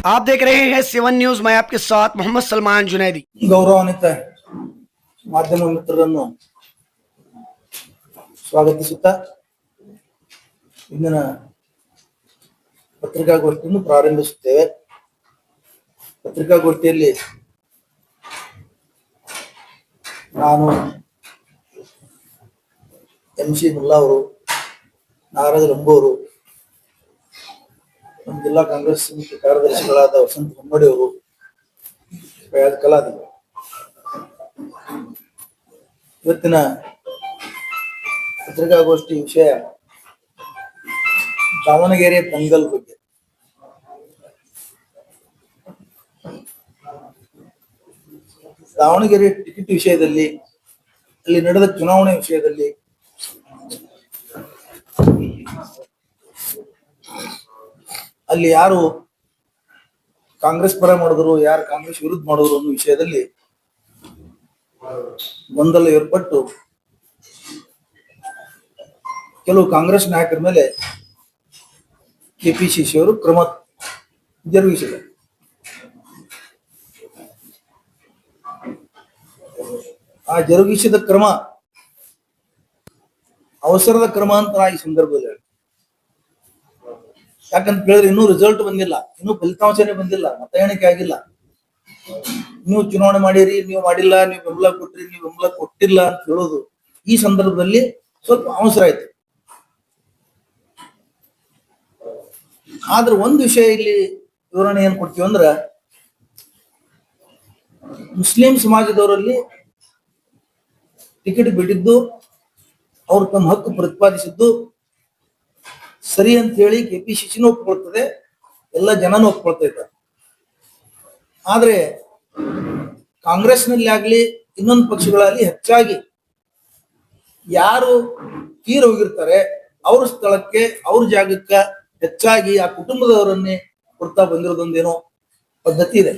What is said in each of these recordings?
आप देख रहे हैं 7 न्यूज। मैं आपके साथ मोहम्मद सलमान जुनैदी। ಗೌರವಾನ್ವಿತ ಮಾಧ್ಯಮ ಮಿತ್ರರನ್ನು ಸ್ವಾಗತಿಸುತ್ತಾ ಇಂದಿನ ಪತ್ರಿಕಾಗೋಷ್ಠಿಯನ್ನು ಪ್ರಾರಂಭಿಸುತ್ತೇವೆ. ಪತ್ರಿಕಾಗೋಷ್ಠಿಯಲ್ಲಿ ನಾನು MC ಮುಲ್ಲಾ ಅವರು, ನಾಗರಾಜ ರಂಬೋರು, ನಮ್ಮ ಜಿಲ್ಲಾ ಕಾಂಗ್ರೆಸ್ ಸಮಿತಿ ಕಾರ್ಯದರ್ಶಿಗಳಾದ ವಸಂತ ಹೊಮ್ಮಡಿ ಅವರು, ಕಲಾವಿದರು. ಇವತ್ತಿನ ಪತ್ರಿಕಾಗೋಷ್ಠಿ ವಿಷಯ ದಾವಣಗೆರೆ ದಂಗಲ್ ಬಗ್ಗೆ. ದಾವಣಗೆರೆ ಟಿಕೆಟ್ ವಿಷಯದಲ್ಲಿ, ಅಲ್ಲಿ ನಡೆದ ಚುನಾವಣೆ ವಿಷಯದಲ್ಲಿ ಅಲ್ಲಿ ಯಾರು ಕಾಂಗ್ರೆಸ್ ಪರ ಮಾಡಿದ್ರು, ಯಾರು ಕಾಂಗ್ರೆಸ್ ವಿರುದ್ಧ ಮಾಡಿದ್ರು ಅನ್ನೋ ವಿಷಯದಲ್ಲಿ ಗೊಂದಲ ಏರ್ಪಟ್ಟು ಕೆಲವು ಕಾಂಗ್ರೆಸ್ ನಾಯಕರ ಮೇಲೆ KPCC ಅವರು ಕ್ರಮ ಜರುಗಿಸಿದ್ದಾರೆ. ಆ ಜರುಗಿಸಿದ ಕ್ರಮ ಅವಸರದ ಕ್ರಮ ಅಂತ ಈ ಸಂದರ್ಭದಲ್ಲಿ ಹೇಳಿ. ಯಾಕಂತ ಕೇಳಿದ್ರೆ ಇನ್ನೂ ರಿಸಲ್ಟ್ ಬಂದಿಲ್ಲ, ಇನ್ನೂ ಫಲಿತಾಂಶನೇ ಬಂದಿಲ್ಲ, ಮತ ಎಣಿಕೆ ಆಗಿಲ್ಲ. ನೀವು ಚುನಾವಣೆ ಮಾಡಿರಿ, ನೀವು ಮಾಡಿಲ್ಲ, ನೀವು ಬೆಂಬಲ ಕೊಟ್ರಿ, ನೀವು ಬೆಂಬಲ ಕೊಟ್ಟಿಲ್ಲ ಅಂತ ಹೇಳೋದು ಈ ಸಂದರ್ಭದಲ್ಲಿ ಸ್ವಲ್ಪ ಅವಸರ ಆಯ್ತು. ಆದ್ರೆ ಒಂದು ವಿಷಯ ಇಲ್ಲಿ ವಿವರಣೆ ಏನ್ ಕೊಡ್ತೀವಿ ಅಂದ್ರ, ಮುಸ್ಲಿಂ ಸಮಾಜದವರಲ್ಲಿ ಟಿಕೆಟ್ ಬಿಟ್ಟಿದ್ದು, ಅವ್ರು ತಮ್ಮ ಹಕ್ಕು ಪ್ರತಿಪಾದಿಸಿದ್ದು ಸರಿ ಅಂತ ಹೇಳಿ KPCCನೂ ಒಪ್ಕೊಳ್ತದೆ, ಎಲ್ಲ ಜನನೂ ಒಪ್ಕೊಳ್ತಾ ಇದ್ದಾರೆ. ಆದ್ರೆ ಕಾಂಗ್ರೆಸ್ನಲ್ಲಿ ಆಗ್ಲಿ ಇನ್ನೊಂದು ಪಕ್ಷಗಳಲ್ಲಿ ಹೆಚ್ಚಾಗಿ ಯಾರು ತೀರ ಹೋಗಿರ್ತಾರೆ ಅವ್ರ ಸ್ಥಳಕ್ಕೆ, ಅವ್ರ ಜಾಗಕ್ಕೆ ಹೆಚ್ಚಾಗಿ ಆ ಕುಟುಂಬದವರನ್ನೇ ಕೊಡ್ತಾ ಬಂದಿರೋದೊಂದೇನೋ ಪದ್ಧತಿ ಇದೆ.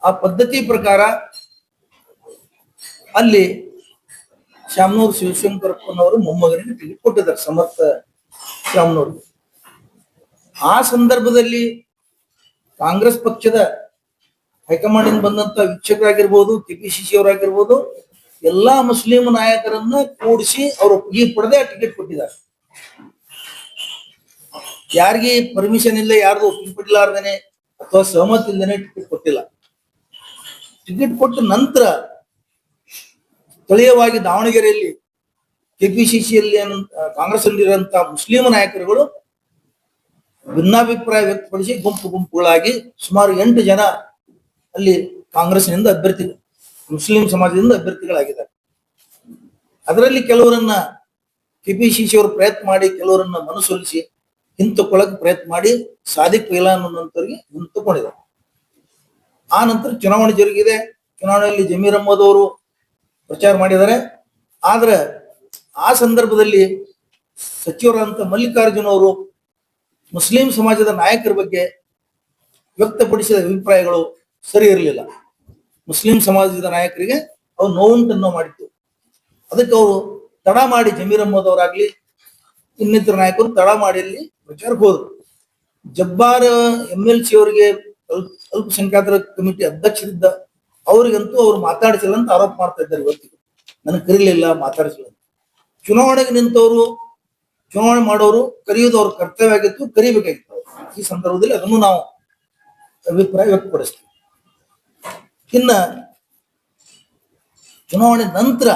ಆ ಪದ್ಧತಿ ಪ್ರಕಾರ ಅಲ್ಲಿ ಶಾಮನೂರು ಶಿವಶಂಕರಪ್ಪನವರು ಮೊಮ್ಮಗನಿಗೆ ಟಿಕೆಟ್ ಕೊಟ್ಟಿದ್ದಾರೆ, ಸಮರ್ಥ ಶಾಮನೂರು. ಆ ಸಂದರ್ಭದಲ್ಲಿ ಕಾಂಗ್ರೆಸ್ ಪಕ್ಷದ ಹೈಕಮಾಂಡ್ ಬಂದಂತ ವೀಕ್ಷಕರಾಗಿರ್ಬೋದು, KPCC ಅವರಾಗಿರ್ಬೋದು, ಎಲ್ಲಾ ಮುಸ್ಲಿಂ ನಾಯಕರನ್ನ ಕೂಡಿಸಿ ಅವರು ಒಪ್ಪಿಗೆ ಪಡೆದೇ ಟಿಕೆಟ್ ಕೊಟ್ಟಿದ್ದಾರೆ. ಯಾರಿಗೆ ಪರ್ಮಿಷನ್ ಇಲ್ಲ, ಯಾರ್ದು ಒಪ್ಪಿಗೆ ಪಡಿಲಾರ್ದೇನೆ ಅಥವಾ ಸಹಮತ ಇಲ್ದೇನೆ ಟಿಕೆಟ್ ಕೊಟ್ಟಿಲ್ಲ. ಟಿಕೆಟ್ ಕೊಟ್ಟ ನಂತರ ಸ್ಥಳೀಯವಾಗಿ ದಾವಣಗೆರೆಯಲ್ಲಿ KPCCಯಲ್ಲಿ ಕಾಂಗ್ರೆಸ್ ಅಲ್ಲಿರುವಂತ ಮುಸ್ಲಿಂ ನಾಯಕರುಗಳು ಭಿನ್ನಾಭಿಪ್ರಾಯ ವ್ಯಕ್ತಪಡಿಸಿ ಗುಂಪುಗಳಾಗಿ ಸುಮಾರು 8 ಜನ ಅಲ್ಲಿ ಕಾಂಗ್ರೆಸ್ನಿಂದ ಅಭ್ಯರ್ಥಿಗಳು, ಮುಸ್ಲಿಂ ಸಮಾಜದಿಂದ ಅಭ್ಯರ್ಥಿಗಳಾಗಿದ್ದಾರೆ. ಅದರಲ್ಲಿ ಕೆಲವರನ್ನ KPCC ಅವರು ಪ್ರಯತ್ನ ಮಾಡಿ ಕೆಲವರನ್ನ ಮನಸೊಲಿಸಿ ಹಿಂತುಕೊಳ್ಳಕ್ಕೆ ಪ್ರಯತ್ನ ಮಾಡಿ ಸಾದಿಕ್ ಪೈಲಾನ್ ಅನ್ನೋಂಥವ್ರಿಗೆ ಹಿಂತುಕೊಂಡಿದ್ದಾರೆ. ಆ ನಂತರ ಚುನಾವಣೆ ಜರುಗಿದೆ. ಚುನಾವಣೆಯಲ್ಲಿ ಜಮೀರ್ ಅಹ್ಮದ್ ಅವರು ಪ್ರಚಾರ ಮಾಡಿದ್ದಾರೆ. ಆದ್ರೆ ಆ ಸಂದರ್ಭದಲ್ಲಿ ಸಚಿವರಾದಂತ ಮಲ್ಲಿಕಾರ್ಜುನ್ ಅವರು ಮುಸ್ಲಿಂ ಸಮಾಜದ ನಾಯಕರ ಬಗ್ಗೆ ವ್ಯಕ್ತಪಡಿಸಿದ ಅಭಿಪ್ರಾಯಗಳು ಸರಿ ಇರಲಿಲ್ಲ. ಮುಸ್ಲಿಂ ಸಮಾಜದ ನಾಯಕರಿಗೆ ಅವ್ರು ನೋವುಂಟನ್ನು ಮಾಡಿತ್ತು. ಅದಕ್ಕೆ ಅವರು ತಡ ಮಾಡಿ, ಜಮೀರ್ ಅಹ್ಮದ್ ಅವರಾಗ್ಲಿ ಇನ್ನಿತರ ನಾಯಕರು ತಡ ಮಾಡಿ ಅಲ್ಲಿ ಪ್ರಚಾರಕ್ಕೆ ಹೋದ್ರು. ಜಬ್ಬಾರ್ MLC ಅವರಿಗೆ ಅಲ್ಪಸಂಖ್ಯಾತರ ಕಮಿಟಿ ಅಧ್ಯಕ್ಷರಿದ್ದ ಅವರಿಗಂತೂ ಅವ್ರು ಮಾತಾಡಿಸಿಲ್ಲ ಅಂತ ಆರೋಪ ಮಾಡ್ತಾ ಇದ್ದಾರೆ. ಇವತ್ತಿಗೆ ನನಗೆ ಕರೀಲಿಲ್ಲ, ಮಾತಾಡಿಸಿಲ್ಲ. ಚುನಾವಣೆಗೆ ನಿಂತವರು, ಚುನಾವಣೆ ಮಾಡೋರು ಕರೆಯೋದು ಅವ್ರ ಕರ್ತವ್ಯ ಆಗಿತ್ತು, ಕರಿಬೇಕಾಗಿತ್ತು. ಈ ಸಂದರ್ಭದಲ್ಲಿ ಅದನ್ನು ನಾವು ಅಭಿಪ್ರಾಯ ವ್ಯಕ್ತಪಡಿಸ್ತೀವಿ. ಇನ್ನ ಚುನಾವಣೆ ನಂತರ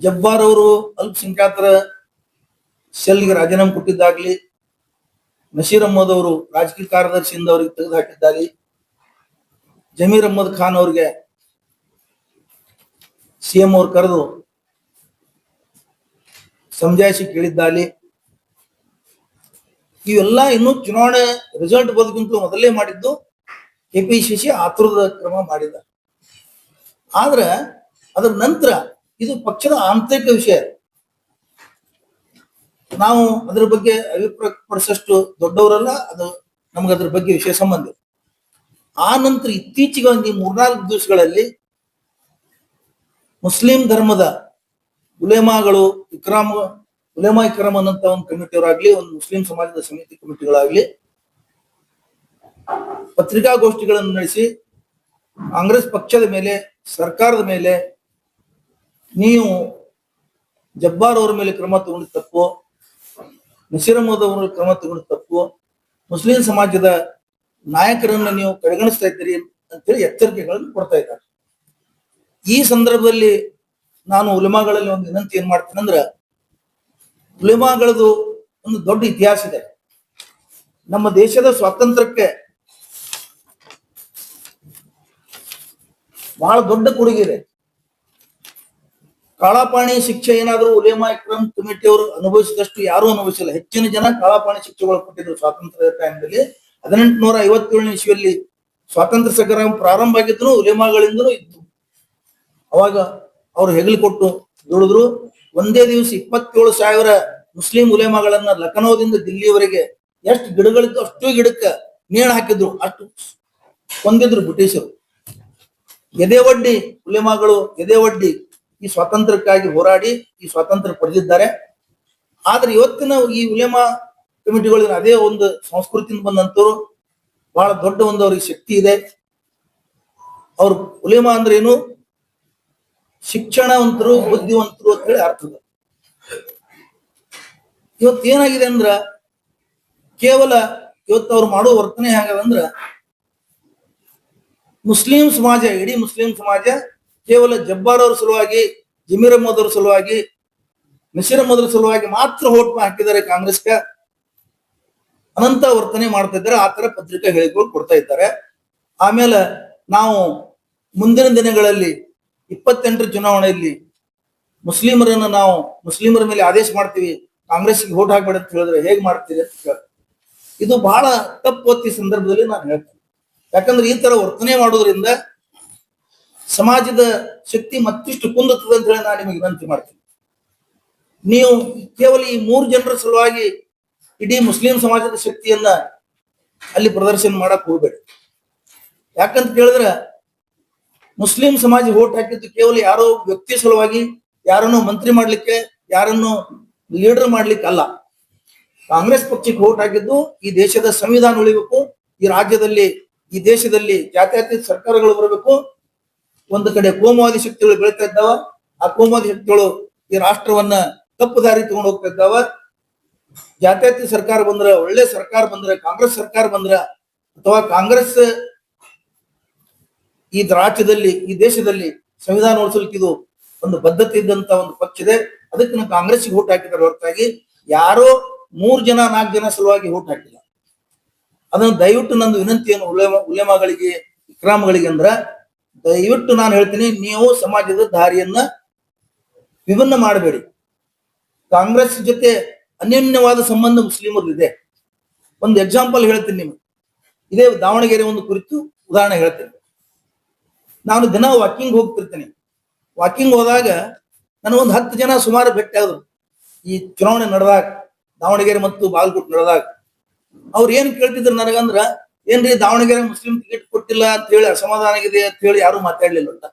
ಜಬ್ಬಾರ್ ಅವರು ಅಲ್ಪಸಂಖ್ಯಾತರ ಸೆಲ್ಗೆ ರಾಜೀನಾಮೆ ಕೊಟ್ಟಿದ್ದಾಗ್ಲಿ, ನಶೀರ್ ಅಹ್ಮದ್ ಅವರು ರಾಜಕೀಯ ಕಾರ್ಯದರ್ಶಿಯಿಂದ ಅವರಿಗೆ ತೆಗೆದು ಹಾಕಿದ್ದಾಗಲಿ, ಜಮೀರ್ ಅಹ್ಮದ್ ಖಾನ್ ಅವ್ರಿಗೆ CM ಅವ್ರು ಕರೆದು ಸಮಜಾಯಿಸಿ ಕೇಳಿದ್ದಾಗಲಿ, ಇವೆಲ್ಲ ಇನ್ನು ಚುನಾವಣೆ ರಿಸಲ್ಟ್ ಬರೋದಕ್ಕಿಂತ ಮೊದಲೇ ಮಾಡಿದ್ದು KPCC ಆತುರದ ಕ್ರಮ ಮಾಡಿದ. ಆದ್ರೆ ಅದರ ನಂತರ ಇದು ಪಕ್ಷದ ಆಂತರಿಕ ವಿಷಯ. ನಾವು ಅದರ ಬಗ್ಗೆ ಅಭಿಪ್ರಾಯ ಪಡಿಸಷ್ಟು ದೊಡ್ಡವರಲ್ಲ, ಅದು ನಮ್ಗೆ ಅದ್ರ ಬಗ್ಗೆ ವಿಷಯ ಸಂಬಂಧ. ಆ ನಂತರ ಇತ್ತೀಚೆಗೆ ಒಂದು 3-4 ದಿವಸಗಳಲ್ಲಿ ಮುಸ್ಲಿಂ ಧರ್ಮದ ಉಲೇಮಾಗಳು, ಉಲೇಮಾ ಇಕ್ರಾಮ್ ಅನ್ನಂತ ಒಂದು ಕಮಿಟಿಯವರಾಗ್ಲಿ, ಒಂದು ಮುಸ್ಲಿಂ ಸಮಾಜದ ಸಮಿತಿ ಕಮಿಟಿಗಳಾಗ್ಲಿ ಪತ್ರಿಕಾಗೋಷ್ಠಿಗಳನ್ನು ನಡೆಸಿ ಕಾಂಗ್ರೆಸ್ ಪಕ್ಷದ ಮೇಲೆ, ಸರ್ಕಾರದ ಮೇಲೆ ನೀವು ಜಬ್ಬಾರ್ ಅವರ ಮೇಲೆ ಕ್ರಮ ತಗೊಂಡು ತಪ್ಪು, ನಸೀರ್ ಅಹಮದ್ ಅವರ ಕ್ರಮ ತಗೊಂಡು ತಪ್ಪು, ಮುಸ್ಲಿಂ ಸಮಾಜದ ನಾಯಕರನ್ನ ನೀವು ಕಡೆಗಣಿಸ್ತಾ ಇದ್ದೀರಿ ಅಂತೇಳಿ ಎಚ್ಚರಿಕೆಗಳನ್ನು ಕೊಡ್ತಾ ಇದ್ದಾರೆ. ಈ ಸಂದರ್ಭದಲ್ಲಿ ನಾನು ಉಲಮಾಗಳಲ್ಲಿ ಒಂದು ವಿನಂತಿ ಏನ್ ಮಾಡ್ತೀನಿ ಅಂದ್ರ, ಉಲಮಾಗಳದು ಒಂದು ದೊಡ್ಡ ಇತಿಹಾಸ ಇದೆ. ನಮ್ಮ ದೇಶದ ಸ್ವಾತಂತ್ರ್ಯಕ್ಕೆ ಬಹಳ ದೊಡ್ಡ ಕೊಡುಗೆ ಇದೆ. ಕಾಳಾಪಾಣಿ ಶಿಕ್ಷೆ ಏನಾದರೂ ಉಲೇಮಾ ಇಕ್ರಾಮ್ ಕಮಿಟಿ ಅವರು ಅನುಭವಿಸಿದಷ್ಟು ಯಾರೂ ಅನುಭವಿಸಿಲ್ಲ. ಹೆಚ್ಚಿನ ಜನ ಕಾಳಾಪಾಣಿ ಶಿಕ್ಷೆಗಳು ಕೊಟ್ಟಿದ್ರು ಸ್ವಾತಂತ್ರ್ಯದ ಟೈಮ್ನಲ್ಲಿ. 1857ನೇ ಇಸ್ವಿಯಲ್ಲಿ ಸ್ವಾತಂತ್ರ್ಯ ಸಂಗ್ರಾಮ ಪ್ರಾರಂಭ ಆಗಿದ್ರು ಉಲೇಮಾಗಳಿಂದಲೂ ಇತ್ತು. ಅವಾಗ ಅವ್ರು ಹೆಗಲು ಕೊಟ್ಟು ದುಡಿದ್ರು. ಒಂದೇ ದಿವಸ 27,000 ಮುಸ್ಲಿಂ ಉಲೇಮಾಗಳನ್ನ ಲಖನೌದಿಂದ ದಿಲ್ಲಿಯವರೆಗೆ ಎಷ್ಟು ಗಿಡಗಳಿತ್ತು ಅಷ್ಟು ಗಿಡಕ್ಕೆ ನೇಣು ಹಾಕಿದ್ರು, ಅಷ್ಟು ಕೊಂದಿದ್ರು ಬ್ರಿಟಿಷರು. ಎದೆ ಒಡ್ಡಿ ಉಲೇಮಾಗಳು ಎದೆ ಒಡ್ಡಿ ಈ ಸ್ವಾತಂತ್ರ್ಯಕ್ಕಾಗಿ ಹೋರಾಡಿ ಈ ಸ್ವಾತಂತ್ರ್ಯ ಪಡೆದಿದ್ದಾರೆ. ಆದ್ರೆ ಇವತ್ತಿನ ಈ ಉಲೇಮಾ ಕಮಿಟಿಗಳಿನ ಅದೇ ಒಂದು ಸಂಸ್ಕೃತಿಯಿಂದ ಬಂದಂತವ್ರು, ಬಹಳ ದೊಡ್ಡ ಒಂದು ಅವ್ರಿಗೆ ಶಕ್ತಿ ಇದೆ. ಅವ್ರು ಉಲೇಮಾ ಅಂದ್ರೆ ಏನು, ಶಿಕ್ಷಣವಂತರು, ಬುದ್ಧಿವಂತರು ಅಂತ ಹೇಳಿ ಅರ್ಥದ. ಇವತ್ತು ಏನಾಗಿದೆ ಅಂದ್ರ, ಕೇವಲ ಇವತ್ತು ಅವ್ರು ಮಾಡೋ ವರ್ತನೆ ಹೇಗದಂದ್ರ, ಮುಸ್ಲಿಂ ಸಮಾಜ, ಇಡೀ ಮುಸ್ಲಿಂ ಸಮಾಜ ಕೇವಲ ಜಬ್ಬಾರ್ ಅವ್ರ ಸಲುವಾಗಿ, ಜಮೀರ್ ಅಹಮದ್ ಅವ್ರ ಸಲುವಾಗಿ, ನಸೀರ್ ಅಹಮದ್ ಅವ್ರ ಸಲುವಾಗಿ ಮಾತ್ರ ಹೋಟ್ ಹಾಕಿದ್ದಾರೆ ಕಾಂಗ್ರೆಸ್ಗೆ, ಅನಂತ ವರ್ತನೆ ಮಾಡ್ತಾ ಇದ್ದಾರೆ. ಆ ತರ ಪತ್ರಿಕಾ ಹೇಳಿಕೆಗಳು ಕೊಡ್ತಾ ಇದ್ದಾರೆ. ಆಮೇಲೆ ನಾವು ಮುಂದಿನ ದಿನಗಳಲ್ಲಿ 28ರ ಚುನಾವಣೆಯಲ್ಲಿ ಮುಸ್ಲಿಮರನ್ನ ನಾವು ಮುಸ್ಲಿಮರ ಮೇಲೆ ಆದೇಶ ಮಾಡ್ತೀವಿ, ಕಾಂಗ್ರೆಸ್ಗೆ ವೋಟ್ ಹಾಕ್ಬೇಡ ಅಂತ ಹೇಳಿದ್ರೆ ಹೇಗ್ ಮಾಡ್ತೀರಿ ಅಂತ ಕೇಳ್ತಾರೆ. ಇದು ಬಹಳ ತಪ್ಪು ಈ ಸಂದರ್ಭದಲ್ಲಿ ನಾನು ಹೇಳ್ತೇನೆ. ಯಾಕಂದ್ರೆ ಈ ತರ ವರ್ತನೆ ಮಾಡೋದ್ರಿಂದ ಸಮಾಜದ ಶಕ್ತಿ ಮತ್ತಿಷ್ಟು ಕುಂದುತ್ತದೆ ಅಂತ ಹೇಳಿ ನಾನು ನಿಮಗೆ ವಿನಂತಿ ಮಾಡ್ತೀನಿ. ನೀವು ಕೇವಲ ಈ 3 ಜನರ ಸಲುವಾಗಿ ಇಡೀ ಮುಸ್ಲಿಂ ಸಮಾಜದ ಶಕ್ತಿಯನ್ನ ಅಲ್ಲಿ ಪ್ರದರ್ಶನ ಮಾಡಕ್ ಹೋಗ್ಬೇಡಿ. ಯಾಕಂತ ಕೇಳಿದ್ರೆ ಮುಸ್ಲಿಂ ಸಮಾಜ ವೋಟ್ ಹಾಕಿದ್ದು ಕೇವಲ ಯಾರೋ ವ್ಯಕ್ತಿ ಸಲುವಾಗಿ, ಯಾರನ್ನು ಮಂತ್ರಿ ಮಾಡ್ಲಿಕ್ಕೆ, ಯಾರನ್ನು ಲೀಡರ್ ಮಾಡ್ಲಿಕ್ಕೆ ಅಲ್ಲ. ಕಾಂಗ್ರೆಸ್ ಪಕ್ಷಕ್ಕೆ ವೋಟ್ ಹಾಕಿದ್ದು ಈ ದೇಶದ ಸಂವಿಧಾನ ಉಳಿಬೇಕು, ಈ ರಾಜ್ಯದಲ್ಲಿ, ಈ ದೇಶದಲ್ಲಿ ಜಾತ್ಯತೀತ ಸರ್ಕಾರಗಳು ಬರಬೇಕು. ಒಂದು ಕಡೆ ಕೋಮುವಾದಿ ಶಕ್ತಿಗಳು ಬೆಳೀತಾ ಇದ್ದಾವ, ಆ ಕೋಮುವಾದಿ ಶಕ್ತಿಗಳು ಈ ರಾಷ್ಟ್ರವನ್ನ ತಪ್ಪು ದಾರಿ ತಗೊಂಡು ಹೋಗ್ತಾ ಇದ್ದಾವ. ಜಾತ್ಯತೀತ ಸರ್ಕಾರ ಬಂದ್ರೆ, ಒಳ್ಳೆ ಸರ್ಕಾರ ಬಂದ್ರೆ, ಕಾಂಗ್ರೆಸ್ ಸರ್ಕಾರ ಬಂದ್ರೆ, ಅಥವಾ ಕಾಂಗ್ರೆಸ್ ಈ ರಾಜ್ಯದಲ್ಲಿ, ಈ ದೇಶದಲ್ಲಿ ಸಂವಿಧಾನ ಉಳಿಸಲಿಕ್ಕೆ ಇದು ಒಂದು ಬದ್ಧತೆ ಇದ್ದಂತ ಒಂದು ಪಕ್ಷ ಇದೆ. ಅದಕ್ಕೆ ನಾವು ಕಾಂಗ್ರೆಸ್ಗೆ ವೋಟ್ ಹಾಕಿದ್ದಾರೆ ಹೊರತಾಗಿ ಯಾರೋ 3 ಜನ 4 ಜನ ಸಲುವಾಗಿ ವೋಟ್ ಹಾಕಿಲ್ಲ. ಅದನ್ನು ದಯವಿಟ್ಟು ನಂದು ವಿನಂತಿ ಏನು ಉಲೇಮಾಗಳಿಗೆ, ಇಕ್ರಾಮ್ಗಳಿಗೆ ಅಂದ್ರ, ದಯವಿಟ್ಟು ನಾನು ಹೇಳ್ತೀನಿ, ನೀವು ಸಮಾಜದ ದಾರಿಯನ್ನ ವಿಭಿನ್ನ ಮಾಡಬೇಡಿ. ಕಾಂಗ್ರೆಸ್ ಜೊತೆ ಅನ್ಯೋನ್ಯವಾದ ಸಂಬಂಧ ಮುಸ್ಲಿಮರಲ್ಲಿದೆ. ಒಂದು ಎಕ್ಸಾಂಪಲ್ ಹೇಳ್ತೀನಿ ನಿಮ್ಗೆ. ಇದೇ ದಾವಣಗೆರೆ ಒಂದು ಕುರಿತು ಉದಾಹರಣೆ ಹೇಳ್ತೇನೆ. ನಾನು ದಿನ ವಾಕಿಂಗ್ ಹೋಗ್ತಿರ್ತೀನಿ. ವಾಕಿಂಗ್ ಹೋದಾಗ ನನಗೊಂದು 10 ಜನ ಸುಮಾರು ಭೇಟಿ ಆದ್ರು. ಈ ಚುನಾವಣೆ ನಡೆದಾಗ, ದಾವಣಗೆರೆ ಮತ್ತು ಬಾಗಲಕೋಟೆ ನಡೆದಾಗ ಅವ್ರು ಏನ್ ಕೇಳ್ತಿದ್ರು ನನಗಂದ್ರ, ಏನ್ರಿ ದಾವಣಗೆರೆ ಮುಸ್ಲಿಂ ಟಿಕೆಟ್ ಕೊಟ್ಟಿಲ್ಲ ಅಂತ ಹೇಳಿ ಅಸಮಾಧಾನ ಆಗಿದೆ ಅಂತ ಹೇಳಿ ಯಾರು ಮಾತಾಡ್ಲಿಲ್ಲ ಅಂತ.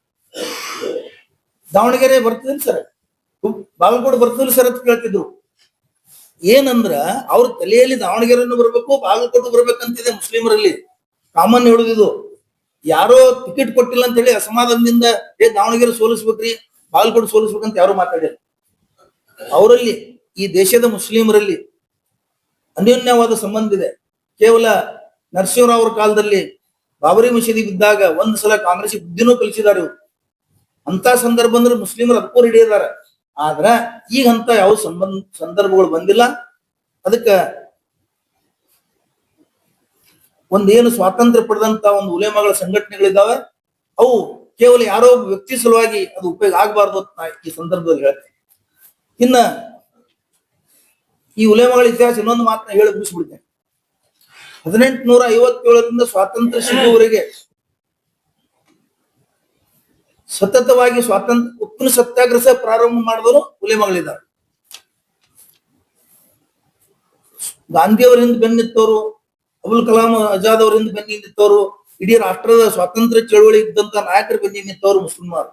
ದಾವಣಗೆರೆ ಬರ್ತಿದ್ರು ಸರ್, ಬಾಗಲಕೋಟೆ ಬರ್ತಿದ್ರು ಸರ್ ಅಂತ ಕೇಳ್ತಿದ್ರು. ಏನಂದ್ರ ಅವ್ರ ತಲೆಯಲ್ಲಿ ದಾವಣಗೆರೆಯನ್ನು ಬರ್ಬೇಕು, ಬಾಗಲಕೋಟೆ ಬರ್ಬೇಕಂತಿದೆ ಮುಸ್ಲಿಮರಲ್ಲಿ. ಕಾಮನ್ ಹೇಳುದಿದು. ಯಾರೋ ಟಿಕೆಟ್ ಕೊಟ್ಟಿಲ್ಲ ಅಂತ ಹೇಳಿ ಅಸಮಾಧಾನದಿಂದ ದಾವಣಗೆರೆ ಸೋಲಿಸ್ಬೇಕ್ರಿ, ಬಾಗಲಕೋಟೆ ಸೋಲಿಸ್ಬೇಕಂತ ಯಾರು ಮಾತಾಡಿಲ್ಲ. ಅವರಲ್ಲಿ, ಈ ದೇಶದ ಮುಸ್ಲಿಮರಲ್ಲಿ ಅನ್ಯೋನ್ಯವಾದ ಸಂಬಂಧ ಇದೆ. ಕೇವಲ ನರಸಿಂಹರಾವ್ ಅವ್ರ ಕಾಲದಲ್ಲಿ ಬಾಬರಿ ಮಸೀದಿ ಬಿದ್ದಾಗ ಒಂದ್ ಸಲ ಕಾಂಗ್ರೆಸ್ ಬುದ್ಧಿನೂ ಕಲಿಸಿದಾರೆ. ಅಂತ ಸಂದರ್ಭ ಅಂದ್ರೆ ಮುಸ್ಲಿಮರು ಅದಕ್ಕೂ ರೆಡಿ ಇದಾರೆ. ಆದ್ರ ಈಗ ಅಂತ ಯಾವ ಸಂದರ್ಭಗಳು ಬಂದಿಲ್ಲ. ಅದಕ್ಕ ಒಂದೇನು ಸ್ವಾತಂತ್ರ್ಯ ಪಡೆದಂತ ಒಂದು ಉಲೇಮಾಗಳ ಸಂಘಟನೆಗಳಿದ್ದಾವೆ, ಅವು ಕೇವಲ ಯಾರೋ ವ್ಯಕ್ತಿ ಸಲುವಾಗಿ ಅದು ಉಪಯೋಗ ಆಗಬಾರ್ದು ಅಂತ ಈ ಸಂದರ್ಭದಲ್ಲಿ ಹೇಳ್ತೇನೆ. ಇನ್ನ ಈ ಉಲೇಮಾಗಳ ಇತಿಹಾಸ ಇನ್ನೊಂದು ಮಾತನ್ನ ಹೇಳಿ ಮುಗಿಸ್ಬಿಡ್ತೇನೆ. 1857ರಿಂದ ಸ್ವಾತಂತ್ರ್ಯ ಸಿಗುವವರೆಗೆ ಸತತವಾಗಿ ಉಪ್ಪಿನ ಸತ್ಯಾಗ್ರಹ ಪ್ರಾರಂಭ ಮಾಡಿದವರು ಉಲೇಮಾಗಳಿದ್ದಾರೆ. ಗಾಂಧಿಯವರಿಂದ ಬೆನ್ನಿತ್ತವರು, ಅಬುಲ್ ಕಲಾಂ ಆಜಾದ್ ಅವರಿಂದ ಬೆನ್ನಿ ನಿಂತವರು, ಇಡೀ ರಾಷ್ಟ್ರದ ಸ್ವಾತಂತ್ರ್ಯ ಚಳವಳಿ ಇದ್ದಂತ ನಾಯಕರು ಬೆನ್ನಿ ನಿಂತವರು ಮುಸ್ಲಿಮರು.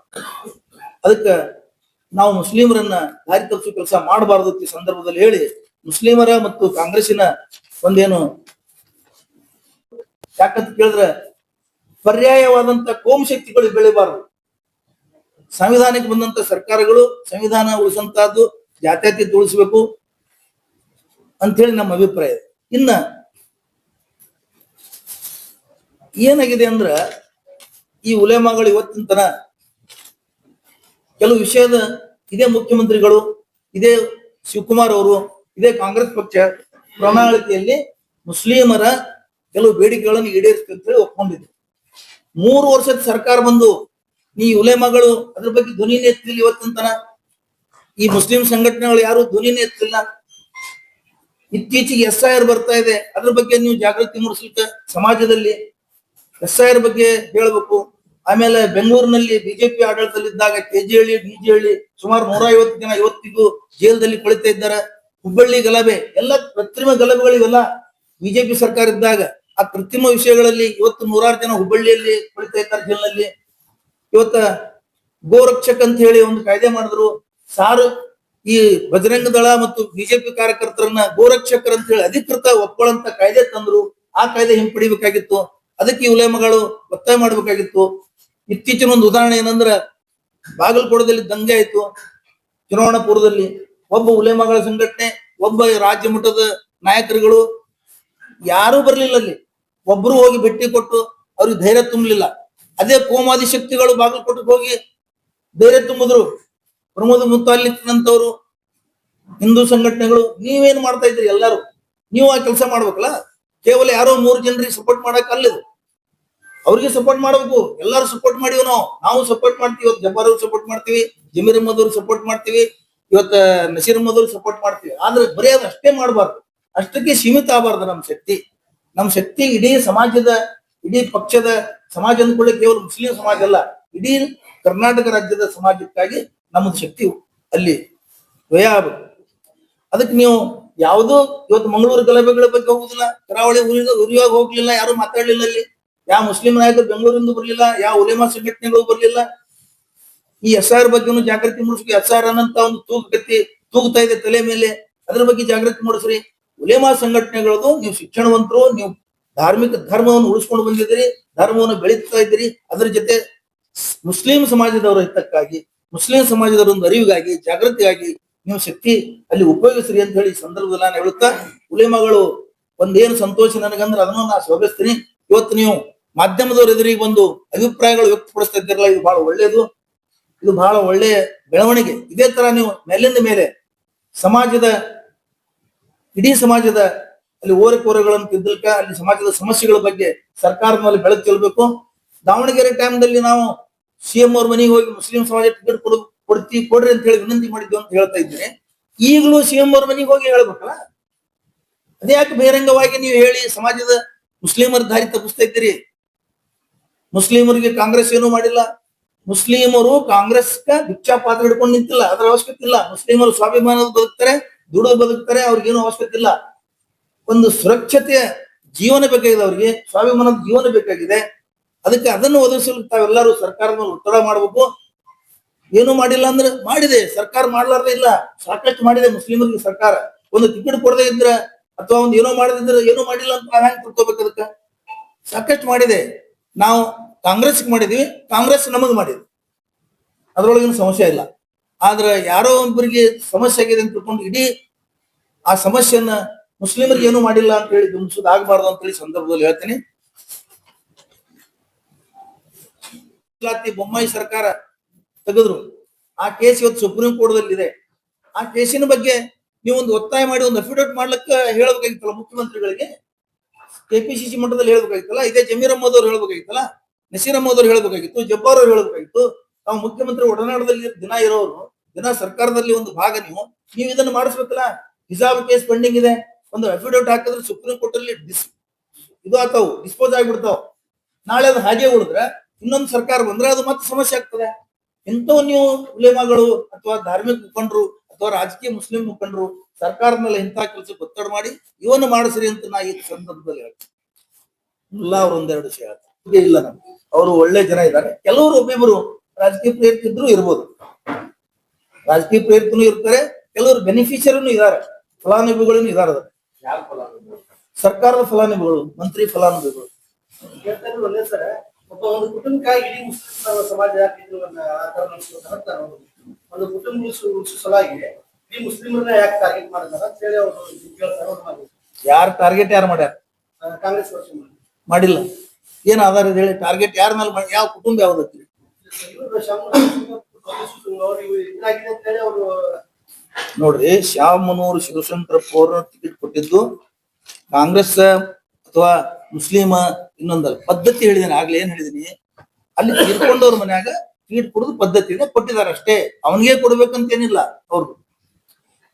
ಅದಕ್ಕೆ ನಾವು ಮುಸ್ಲಿಮರನ್ನ ದಾರಿ ತಪ್ಪಿಸೋ ಕೆಲಸ ಮಾಡಬಾರದು ಈ ಸಂದರ್ಭದಲ್ಲಿ ಹೇಳಿ, ಮುಸ್ಲಿಮರ ಮತ್ತು ಕಾಂಗ್ರೆಸ್ಸಿನ ಒಂದೇನು ಯಾಕಂತ ಕೇಳಿದ್ರೆ ಪರ್ಯಾಯವಾದಂತ ಕೋಮ ಶಕ್ತಿಗಳು ಬೆಳಿಬಾರದು. ಸಂವಿಧಾನಕ್ಕೆ ಬಂದಂತ ಸರ್ಕಾರಗಳು ಸಂವಿಧಾನ ಉಳಿಸಂತಹದ್ದು, ಜಾತ್ಯತೀತ ಉಳಿಸ್ಬೇಕು ಅಂತ ಹೇಳಿ ನಮ್ಮ ಅಭಿಪ್ರಾಯ. ಇನ್ನ ಏನಾಗಿದೆ ಅಂದ್ರ ಈ ಉಲೇಮಾಗಳು ಇವತ್ತಿನ ತನ ಕೆಲವು ವಿಷಯದ ಇದೇ ಮುಖ್ಯಮಂತ್ರಿಗಳು, ಇದೇ ಶಿವಕುಮಾರ್ ಅವರು, ಇದೇ ಕಾಂಗ್ರೆಸ್ ಪಕ್ಷ ಪ್ರಣಾಳಿಕೆಯಲ್ಲಿ ಮುಸ್ಲಿಮರ ಕೆಲವು ಬೇಡಿಕೆಗಳನ್ನು ಈಡೇರಿಸ್ತಂತ ಹೇಳಿ ಒಪ್ಕೊಂಡಿದ್ರು. 3 ವರ್ಷದ ಸರ್ಕಾರ ಬಂದು ಈ ಉಲೇಮಾಗಳು ಅದ್ರ ಬಗ್ಗೆ ಧ್ವನಿನೇ ಎತ್ತಲಿಲ್ಲ. ಇವತ್ತಿನ ತನ ಈ ಮುಸ್ಲಿಂ ಸಂಘಟನೆಗಳು ಯಾರು ಧ್ವನಿನೇ ಎತ್ತಲಿಲ್ಲ. ಇತ್ತೀಚೆಗೆ SIR ಬರ್ತಾ ಇದೆ, ಅದ್ರ ಬಗ್ಗೆ ನೀವು ಜಾಗೃತಿ ಮೂಡಿಸ್ಲಿಕ್ಕೆ ಸಮಾಜದಲ್ಲಿ SIR ಬಗ್ಗೆ ಹೇಳ್ಬೇಕು. ಆಮೇಲೆ ಬೆಂಗಳೂರಿನಲ್ಲಿ ಬಿಜೆಪಿ ಆಡಳಿತದಲ್ಲಿದ್ದಾಗ ಕೆಜೆಹಳ್ಳಿ ಡಿಜೆಹಳ್ಳಿ ಸುಮಾರು 150 ಜನ ಇವತ್ತಿಗೂ ಜೈಲದಲ್ಲಿ ಕುಳಿತಾ ಇದ್ದಾರೆ. ಹುಬ್ಬಳ್ಳಿ ಗಲಭೆ ಎಲ್ಲ ಕೃತ್ರಿಮ ಗಲಭೆಗಳಿವೆಲ್ಲ ಬಿಜೆಪಿ ಸರ್ಕಾರ ಇದ್ದಾಗ. ಆ ಕೃತ್ರಿಮ ವಿಷಯಗಳಲ್ಲಿ ಇವತ್ತು 100 ಜನ ಹುಬ್ಬಳ್ಳಿಯಲ್ಲಿ ಕುಳಿತಾ ಇದ್ದಾರೆ ಜೈಲಿನಲ್ಲಿ. ಇವತ್ತ ಗೋರಕ್ಷಕ್ ಅಂತ ಹೇಳಿ ಒಂದು ಕಾಯ್ದೆ ಮಾಡಿದ್ರು. ಸಾರು ಈ ಬಜರಂಗ ದಳ ಮತ್ತು ಬಿಜೆಪಿ ಕಾರ್ಯಕರ್ತರನ್ನ ಗೋರಕ್ಷಕರ್ ಅಂತ ಹೇಳಿ ಅಧಿಕೃತ ಒಪ್ಕೊಳ್ಳಂತ ಕಾಯ್ದೆ ತಂದ್ರು. ಆ ಕಾಯ್ದೆ ಹಿಂಪಡಿಬೇಕಾಗಿತ್ತು. ಅದಕ್ಕೆ ಉಲೇಮಗಳು ಒತ್ತಾಯ ಮಾಡ್ಬೇಕಾಗಿತ್ತು. ಇತ್ತೀಚಿನ ಒಂದು ಉದಾಹರಣೆ ಏನಂದ್ರ ಬಾಗಲಕೋಟದಲ್ಲಿ ದಂಗೆ ಆಯ್ತು. ಚುನಾವಣಾ ಪೂರ್ವದಲ್ಲಿ ಒಬ್ಬ ಉಲೇಮಗಳ ಸಂಘಟನೆ, ಒಬ್ಬ ರಾಜ್ಯ ಮಟ್ಟದ ನಾಯಕರುಗಳು ಯಾರೂ ಬರ್ಲಿಲ್ಲ. ಅಲ್ಲಿ ಒಬ್ರು ಹೋಗಿ ಭೇಟಿ ಕೊಟ್ಟು ಅವ್ರಿಗೆ ಧೈರ್ಯ ತುಂಬಲಿಲ್ಲ. ಅದೇ ಕೋಮಾದಿ ಶಕ್ತಿಗಳು ಬಾಗಲಕೋಟೆಗೆ ಹೋಗಿ ಧೈರ್ಯ ತುಂಬಿದ್ರು. ಪ್ರಮೋದ್ ಮುತಾಲಿಕ್ನಂತವ್ರು, ಹಿಂದೂ ಸಂಘಟನೆಗಳು. ನೀವೇನ್ ಮಾಡ್ತಾ ಇದ್ರಿ? ಎಲ್ಲರೂ ನೀವು ಆ ಕೆಲಸ ಮಾಡ್ಬೇಕಲ್ಲ. ಕೇವಲ ಯಾರೋ 3 ಜನರಿಗೆ ಸಪೋರ್ಟ್ ಮಾಡಕ್ ಅಲ್ಲಿದು, ಅವ್ರಿಗೆ ಸಪೋರ್ಟ್ ಮಾಡ್ಬೇಕು. ಎಲ್ಲರೂ ಸಪೋರ್ಟ್ ಮಾಡಿವಿ. ನಾವು ಸಪೋರ್ಟ್ ಮಾಡ್ತೀವಿ. ಇವತ್ತು ಜಬ್ಬಾರ್ ಅವ್ರು ಸಪೋರ್ಟ್ ಮಾಡ್ತೀವಿ, ಜಮೀರ್ ಅಹಮದ್ ಅವ್ರು ಸಪೋರ್ಟ್ ಮಾಡ್ತೀವಿ, ಇವತ್ತ ನಸೀರ್ ಅಹಮದ್ ಅವ್ರು ಸಪೋರ್ಟ್ ಮಾಡ್ತೀವಿ. ಆದ್ರೆ ಬರೀ ಅದು ಅಷ್ಟೇ ಮಾಡಬಾರ್ದು, ಅಷ್ಟಕ್ಕೆ ಸೀಮಿತ ಆಗಬಾರ್ದು. ನಮ್ಮ ಶಕ್ತಿ ಇಡೀ ಸಮಾಜದ, ಇಡೀ ಪಕ್ಷದ ಸಮಾಜ ಅಂದ್ಕೊಳ್ಳಿ, ಕೇವಲ ಮುಸ್ಲಿಂ ಸಮಾಜ ಅಲ್ಲ, ಇಡೀ ಕರ್ನಾಟಕ ರಾಜ್ಯದ ಸಮಾಜಕ್ಕಾಗಿ ನಮ್ಮದು ಶಕ್ತಿ ಅಲ್ಲಿ ವ್ಯಯ ಆಗಬೇಕು. ಅದಕ್ಕೆ ನೀವು ಯಾವುದೋ ಇವತ್ತು ಮಂಗಳೂರು ಗಲಭೆಗಳ ಬಗ್ಗೆ ಹೋಗುದಿಲ್ಲ, ಕರಾವಳಿ ಉರಿಯಾಗ ಹೋಗ್ಲಿಲ್ಲ, ಯಾರು ಮಾತಾಡ್ಲಿಲ್ಲ. ಅಲ್ಲಿ ಯಾವ ಮುಸ್ಲಿಂ ನಾಯಕರು ಬೆಂಗಳೂರಿಂದ ಬರ್ಲಿಲ್ಲ, ಯಾವ ಉಲೇಮಾ ಸಂಘಟನೆಗಳು ಬರ್ಲಿಲ್ಲ. ಈ SIR ಬಗ್ಗೆನು ಜಾಗೃತಿ ಮೂಡಿಸ್ಬೇಕು. SIR ಅನ್ನಂತ ಒಂದು ತೂಗುತ್ತಾ ಇದೆ ತಲೆ ಮೇಲೆ, ಅದ್ರ ಬಗ್ಗೆ ಜಾಗೃತಿ ಮೂಡಿಸ್ರಿ. ಉಲೇಮಾ ಸಂಘಟನೆಗಳದು ನೀವು ಶಿಕ್ಷಣವಂತರು, ನೀವು ಧಾರ್ಮಿಕ ಧರ್ಮವನ್ನು ಉಳಿಸ್ಕೊಂಡು ಬಂದಿದ್ದೀರಿ, ಧರ್ಮವನ್ನು ಬೆಳೀತಾ ಇದ್ದೀರಿ. ಅದ್ರ ಜೊತೆ ಮುಸ್ಲಿಂ ಸಮಾಜದವರ ಹಿತಕ್ಕಾಗಿ, ಮುಸ್ಲಿಂ ಸಮಾಜದವರ ಒಂದು ಅರಿವಿಗಾಗಿ, ಜಾಗೃತಿಗಾಗಿ ನೀವು ಶಕ್ತಿ ಅಲ್ಲಿ ಉಪಯೋಗಿಸ್ರಿ ಅಂತ ಹೇಳಿ ಸಂದರ್ಭದಲ್ಲಿ ನಾನು ಹೇಳುತ್ತಾ, ಉಲೇಮಾಗಳು ಒಂದೇನು ಸಂತೋಷ ನನಗಂದ್ರೆ ಅದನ್ನು ನಾನು ಸ್ವಾಗತಿಸ್ತೀನಿ. ಇವತ್ತು ನೀವು ಮಾಧ್ಯಮದವ್ರ ಎದುರಿಗೆ ಬಂದು ಅಭಿಪ್ರಾಯಗಳು ವ್ಯಕ್ತಪಡಿಸ್ತಾ ಇದ್ದೀರಲ್ಲ, ಇದು ಬಹಳ ಒಳ್ಳೇದು. ಇದು ಬಹಳ ಒಳ್ಳೆಯ ಬೆಳವಣಿಗೆ. ಇದೇ ತರ ನೀವು ಮೇಲಿಂದ ಮೇಲೆ ಸಮಾಜದ, ಇಡೀ ಸಮಾಜದ ಅಲ್ಲಿ ಓರೆಕೋರೆಗಳನ್ನು ತಿದ್ದಲ್ಕ, ಅಲ್ಲಿ ಸಮಾಜದ ಸಮಸ್ಯೆಗಳ ಬಗ್ಗೆ ಸರ್ಕಾರದ ಮೇಲೆ ಬೆಳಕು ಚೆಲ್ಲಬೇಕು. ದಾವಣಗೆರೆ ಟೈಮ್ದಲ್ಲಿ ನಾವು CM ಅವ್ರ ಮನೆಗೆ ಹೋಗಿ ಮುಸ್ಲಿಂ ಸಮಾಜ ಟಿಕೆಟ್ ಕೊಡ್ರಿ ಅಂತ ಹೇಳಿ ವಿನಂತಿ ಮಾಡಿದ್ವಿ ಅಂತ ಹೇಳ್ತಾ ಇದ್ದೀನಿ. ಈಗಲೂ CM ಅವ್ರ ಮನೆಗೆ ಹೋಗಿ ಹೇಳ್ಬೇಕಲ್ಲ. ಅದೇ ಯಾಕೆ ಬಹಿರಂಗವಾಗಿ ನೀವು ಹೇಳಿ ಸಮಾಜದ ಮುಸ್ಲಿಮರ ದಾರಿ ತಪ್ಪಿಸ್ತಾ ಇದ್ದೀರಿ? ಮುಸ್ಲಿಮರಿಗೆ ಕಾಂಗ್ರೆಸ್ ಏನೂ ಮಾಡಿಲ್ಲ. ಮುಸ್ಲಿಮರು ಕಾಂಗ್ರೆಸ್ ಭಿಕ್ಷಾ ಪಾತ್ರ ಹಿಡ್ಕೊಂಡು ನಿಂತಿಲ್ಲ, ಅದರ ಅವಶ್ಯಕತೆ ಇಲ್ಲ. ಮುಸ್ಲಿಮರು ಸ್ವಾಭಿಮಾನದ ಬದುಕ್ತಾರೆ, ದುಡಿದು ಬದುಕ್ತಾರೆ, ಅವ್ರಿಗೇನು ಅವಶ್ಯಕತೆ ಇಲ್ಲ. ಒಂದು ಸುರಕ್ಷತೆಯ ಜೀವನ ಬೇಕಾಗಿದೆ, ಅವ್ರಿಗೆ ಸ್ವಾಭಿಮಾನದ ಜೀವನ ಬೇಕಾಗಿದೆ. ಅದಕ್ಕೆ ಅದನ್ನು ಒದಗಿಸಲು ತಾವೆಲ್ಲರೂ ಸರ್ಕಾರದ ಮೇಲೆ ಒತ್ತಡ ಮಾಡ್ಬೇಕು. ಏನು ಮಾಡಿಲ್ಲ ಅಂದ್ರೆ ಮಾಡಿದೆ ಸರ್ಕಾರ, ಮಾಡ್ಲಾರ್ದೆ ಇಲ್ಲ, ಸಾಕಷ್ಟು ಮಾಡಿದೆ ಮುಸ್ಲಿಮರಿಗೆ ಸರ್ಕಾರ. ಒಂದು ಟಿಕೆಟ್ ಕೊಡದೇ ಇದ್ರ ಅಥವಾ ಒಂದು ಏನೋ ಮಾಡದಿದ್ರೆ ಏನೋ ಮಾಡಿಲ್ಲ ಅಂತ ನಾವ್ ಹೆಂಗ್ ತಿಳ್ಕೊಬೇಕು? ಅದಕ್ಕೆ ಸಾಕಷ್ಟು ಮಾಡಿದೆ. ನಾವು ಕಾಂಗ್ರೆಸ್ಗೆ ಮಾಡಿದ್ವಿ, ಕಾಂಗ್ರೆಸ್ ನಮಗ್ ಮಾಡಿದ್ವಿ, ಅದ್ರೊಳಗೇನು ಸಮಸ್ಯೆ ಇಲ್ಲ. ಆದ್ರೆ ಯಾರೋ ಒಬ್ಬರಿಗೆ ಸಮಸ್ಯೆ ಆಗಿದೆ ಅಂತ ತಿಳ್ಕೊಂಡು ಇಡೀ ಆ ಸಮಸ್ಯೆಯನ್ನ ಮುಸ್ಲಿಮರಿಗೆ ಏನು ಮಾಡಿಲ್ಲ ಅಂತ ಹೇಳಿ ದುಂಬಿಸೋದು ಆಗ್ಬಾರ್ದು ಅಂತ ಹೇಳಿ ಸಂದರ್ಭದಲ್ಲಿ ಹೇಳ್ತೀನಿ. ಬೊಮ್ಮಾಯಿ ಸರ್ಕಾರ ತೆಗೆದ್ರು, ಆ ಕೇಸ್ ಇವತ್ತು ಸುಪ್ರೀಂ ಕೋರ್ಟ್ ಇದೆ. ಆ ಕೇಸಿನ ಬಗ್ಗೆ ನೀವು ಒಂದು ಒತ್ತಾಯ ಮಾಡಿ ಒಂದು ಅಫಿಡೇವಿಟ್ ಮಾಡ್ಲಿಕ್ಕೆ ಹೇಳ್ಬೇಕಾಗಿತ್ತಲ್ಲ ಮುಖ್ಯಮಂತ್ರಿಗಳಿಗೆ, KPCC ಮಟ್ಟದಲ್ಲಿ ಹೇಳ್ಬೇಕಾಗಿತ್ತಲ್ಲ. ಇದೇ ಜಮೀರ್ ಅಹಮದ್ ಅವ್ರು ಹೇಳ್ಬೇಕಾಗಿತ್ತಲ್ಲ, ನಸೀರ್ ಅಹಮದ್ ಅವ್ರು ಹೇಳ್ಬೇಕಾಗಿತ್ತು, ಜಬ್ಬಾರ್ ಅವ್ರು ಹೇಳ್ಬೇಕಾಗಿತ್ತು. ನಾವು ಮುಖ್ಯಮಂತ್ರಿ ಒಡನಾಡದಲ್ಲಿ ದಿನ ಇರೋರು, ದಿನ ಸರ್ಕಾರದಲ್ಲಿ ಒಂದು ಭಾಗ. ನೀವು ಇದನ್ನು ಮಾಡಿಸ್ಬೇಕಲ್ಲ. ಹಿಜಾಬ್ ಕೇಸ್ ಪೆಂಡಿಂಗ್ ಇದೆ, ಒಂದು ಅಫಿಡೇವಿಟ್ ಹಾಕಿದ್ರೆ ಸುಪ್ರೀಂ ಕೋರ್ಟ್ ಅಲ್ಲಿ ಇದು ಆಗ್ತಾವು, ಡಿಸ್ಪೋಸ್ ಆಗಿಬಿಡ್ತಾವ. ನಾಳೆ ಅದು ಹಾಗೆ ಉಳಿದ್ರೆ ಇನ್ನೊಂದು ಸರ್ಕಾರ ಬಂದ್ರೆ ಅದು ಮತ್ತೆ ಸಮಸ್ಯೆ ಆಗ್ತದೆ. ಇಂಥವು ನೀವು ಉಲೇಮಾಗಳು ಅಥವಾ ಧಾರ್ಮಿಕ ಮುಖಂಡರು ಅಥವಾ ರಾಜಕೀಯ ಮುಸ್ಲಿಂ ಮುಖಂಡರು ಸರ್ಕಾರದ ಮೇಲೆ ಇಂಥ ಕೆಲಸಕ್ಕೆ ಒತ್ತಡ ಮಾಡಿ ಇವನು ಮಾಡಿಸ್ರಿ ಅಂತ ನಾ ಈ ಸಂದರ್ಭದಲ್ಲಿ ಹೇಳ್ತೀನಿ. ಇಲ್ಲ, ಅವ್ರು ಒಂದೆರಡು ವಿಷಯ ಹೇಳ್ತಾರೆ ಇಲ್ಲ, ನಮ್ಗೆ ಅವರು ಒಳ್ಳೆ ಜನ ಇದ್ದಾರೆ. ಕೆಲವರು ಒಬ್ಬಿಬ್ಬರು ರಾಜಕೀಯ ಪ್ರೇರಿತರು ಇರ್ಬೋದು, ರಾಜಕೀಯ ಪ್ರೇರಿತನು ಇರ್ತಾರೆ, ಕೆಲವರು ಬೆನಿಫಿಷಿಯರಿನೂ ಇದ್ದಾರೆ, ಫಲಾನುಭವಿಗಳೂ ಇದ್ದಾರೆ. ಸರ್ಕಾರದ ಫಲಾನುಭವಿಗಳು, ಮಂತ್ರಿ ಫಲಾನುಭವಿಗಳು ಹೇಳ್ತಾರೆ ಒಂದೇ ಸರ ಒಂದು ಕುಟುಂಬಕ್ಕಾಗಿ ಇಡೀ ಮುಸ್ಲಿಂ ಸಮಾಜ ಯಾಕೆ ಇದನ್ನ ಆ ತರ ನಡೆಸ್ಕೊತಾರೆ ಅಂತ ಒಂದು ಕುಟುಂಬ ಉಳಿಸೋ ಸಲುವಾಗಿ ಇಡೀ ಮುಸ್ಲಿಮರನ್ನ ಯಾಕೆ ಟಾರ್ಗೆಟ್ ಮಾಡಿದಾರೆ ಅಂತ ಹೇಳಿ ಅವರು ಕೇಳ್ತಾರೆ. ಅವ್ರು ಯಾರು ಟಾರ್ಗೆಟ್ ಯಾರು ಮಾಡ್ಯಾರ? ಕಾಂಗ್ರೆಸ್ ಪಕ್ಷ ಮಾಡಿಲ್ಲ. ಏನ್ ಆಧಾರ ಹೇಳಿ? ಟಾರ್ಗೆಟ್ ಯಾರ ಮೇಲೆ ಯಾವ ಕುಟುಂಬ ಯಾವ್ದತ್ರಿ? ನೋಡ್ರಿ, ಶ್ಯಾಮನೂರು ಶಿವಶಂಕರಪ್ಪ ಅವ್ರ ಟಿಕೆಟ್ ಕೊಟ್ಟಿದ್ದು ಕಾಂಗ್ರೆಸ್ ಅಥವಾ ಮುಸ್ಲಿಮ ಇನ್ನೊಂದಲ್ಲ, ಪದ್ಧತಿ ಹೇಳಿದೀನಿ. ಆಗ್ಲೇ ಏನ್ ಹೇಳಿದೀನಿ, ಅಲ್ಲಿ ತೀರ್ಕೊಂಡವ್ರ ಮನ್ಯಾಗ ಟಿಕೆಟ್ ಕೊಡುದು ಪದ್ಧತಿನ ಕೊಟ್ಟಿದ್ದಾರೆ ಅಷ್ಟೇ. ಅವನಿಗೆ ಕೊಡ್ಬೇಕಂತ ಏನಿಲ್ಲ ಅವ್ರದ್ದು.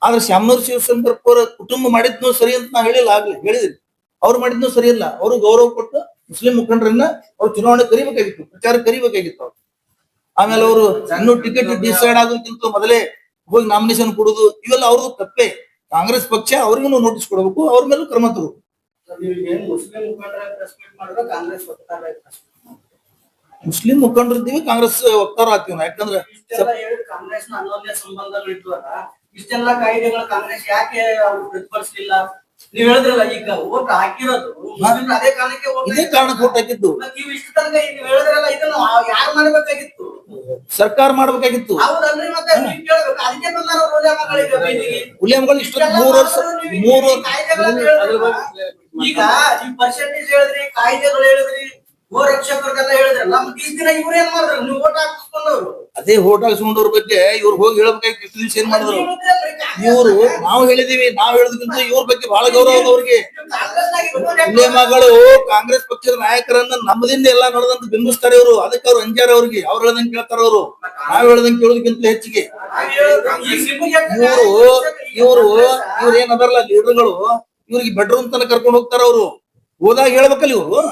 ಆದ್ರೆ ಶ್ಯಾಮನೂರು ಶಿವಶಂಕರಪ್ಪ ಅವರ ಕುಟುಂಬ ಮಾಡಿದ್ನು ಸರಿ ಅಂತ ನಾ ಹೇಳಿಲ್ಲ, ಆಗ್ಲೇ ಹೇಳಿದೀನಿ. ಅವ್ರು ಮಾಡಿದ್ನು ಸರಿ ಇಲ್ಲ. ಅವರು ಗೌರವ ಕೊಟ್ಟು ಮುಸ್ಲಿಂ ಮುಖಂಡರನ್ನ ಅವ್ರು ಚುನಾವಣೆ ಕರಿಬೇಕಾಗಿತ್ತು, ಪ್ರಚಾರ ಕರಿಬೇಕಾಗಿತ್ತು ಅವ್ರು. ಆಮೇಲೆ ಅವರು ಇನ್ನೂ ಟಿಕೆಟ್ ಡಿಸೈಡ್ ಆಗೋದಕ್ಕಿಂತ ಮೊದಲೇ ಹೋಗಿ ನಾಮಿನೇಷನ್ ಕೊಡುದು, ಇವೆಲ್ಲ ಅವ್ರದ್ದು ತಪ್ಪೇ. ಕಾಂಗ್ರೆಸ್ ಪಕ್ಷ ಅವ್ರಿಗೂ ನೋಟಿಸ್ ಕೊಡಬೇಕು, ಅವ್ರ ಮೇಲೂ ಕ್ರಮ ತಗೋಬೇಕು. ಮುಸ್ಲಿಂ ಮುಖಂಡರಿದ್ದೀವಿ, ಕಾಂಗ್ರೆಸ್ ವಕ್ತಾರ ಆಗ್ತೀವಿ ನಾವು. ಯಾಕಂದ್ರೆ ಕಾಂಗ್ರೆಸ್ ಅನೋನ್ಯ ಸಂಬಂಧಗಳಿದ್ವಲ್ಲ, ಇಷ್ಟೆಲ್ಲ ಕಾಯ್ದೆಗಳು ಕಾಂಗ್ರೆಸ್ ಯಾಕೆ ಅವ್ರು ಪ್ರತಿಭಟಿಸಲಿಲ್ಲ? ನೀವ್ ಹೇಳಿದ್ರಲ್ಲ, ಈಗ ಓಟ್ ಹಾಕಿರೋದು ಅದೇ ಕಾರಣಕ್ಕೆ ಇದೇ ಕಾರಣಕ್ಕೆ ಓಟ್ ಹಾಕಿದ್ದು. ನೀವು ಇಷ್ಟ ತನಕ ನೀವು ಹೇಳಿದ್ರಲ್ಲ, ಇದನ್ನು ಯಾರು ಮಾಡ್ಬೇಕಾಗಿತ್ತು? ಸರ್ಕಾರ ಮಾಡ್ಬೇಕಾಗಿತ್ತು. ಹೌದಲ್ರಿ, ಮತ್ತೆ ನೀವ್ ಕೇಳ್ಬೇಕು. ಅದಕ್ಕೆ ಬಂದಾರ ಉಲೇಮಗಳು ಇಷ್ಟ 3 ವರ್ಷ ಈಗ ನೀವು ಪರ್ಸೆಂಟೇಜ್ ಹೇಳಿದ್ರಿ, ಕಾಯ್ದೆಗಳು ಹೇಳಿದ್ರಿ, ಗೋ ರಕ್ಷಕರಿಗೆಲ್ಲ ಹೇಳಿದ್ರಲ್ಲ, ಮತ್ತೆ ಇಷ್ಟ ದಿನ ಇವ್ರು ಏನ್ ಮಾಡಿದ್ರು? ನೀವು ಓಟ್ ಹಾಕಿಸ್ಕೊಂಡವ್ರು. ಅದೇ ಓಟ್ ಹಾಕಿಸ್ಕೊಂಡವ್ರ ಬಗ್ಗೆ ಇವ್ರು ಹೋಗಿ ಹೇಳ್ಬೇಕಾಗಿ ಇಷ್ಟು ದಿವಸ ಏನ್ ಮಾಡಿದ್ರು ಇವ್ರು? ನಾವು ಹೇಳಿದೀವಿ, ನಾವ್ ಹೇಳೋದಕ್ಕಿಂತ ಇವ್ರ ಬಗ್ಗೆ ಬಹಳ ಗೌರವ ಅದ ಅವ್ರಿಗೆ. ಉಲೇಮಗಳು ಕಾಂಗ್ರೆಸ್ ಪಕ್ಷದ ನಾಯಕರನ್ನ ನಮ್ಮದಿಂದ ಎಲ್ಲಾ ನಡೆದಂತ ಬಿಂಬಿಸ್ತಾರೆ ಇವರು. ಅದಕ್ಕೆ ಅವ್ರು ಅಂಜಾರ ಅವ್ರಿಗೆ, ಅವ್ರು ಹೇಳ್ದಂಗೆ ಕೇಳ್ತಾರ ಅವರು. ನಾವ್ ಹೇಳ್ದಂಗೆ ಕೇಳೋದಕ್ಕಿಂತ ಹೆಚ್ಚಿಗೆ ಇವ್ರು ಏನದಾರಲ್ಲ ಲೀಡರ್ಗಳು, ಇವ್ರಿಗೆ ಬೆಡ್ರೂಮ್ ತನಕ ಕರ್ಕೊಂಡು ಹೋಗ್ತಾರ ಅವ್ರು. ಹೋದಾಗ ಹೇಳ್ಬೇಕಲ್ಲ ಇವ್ರು.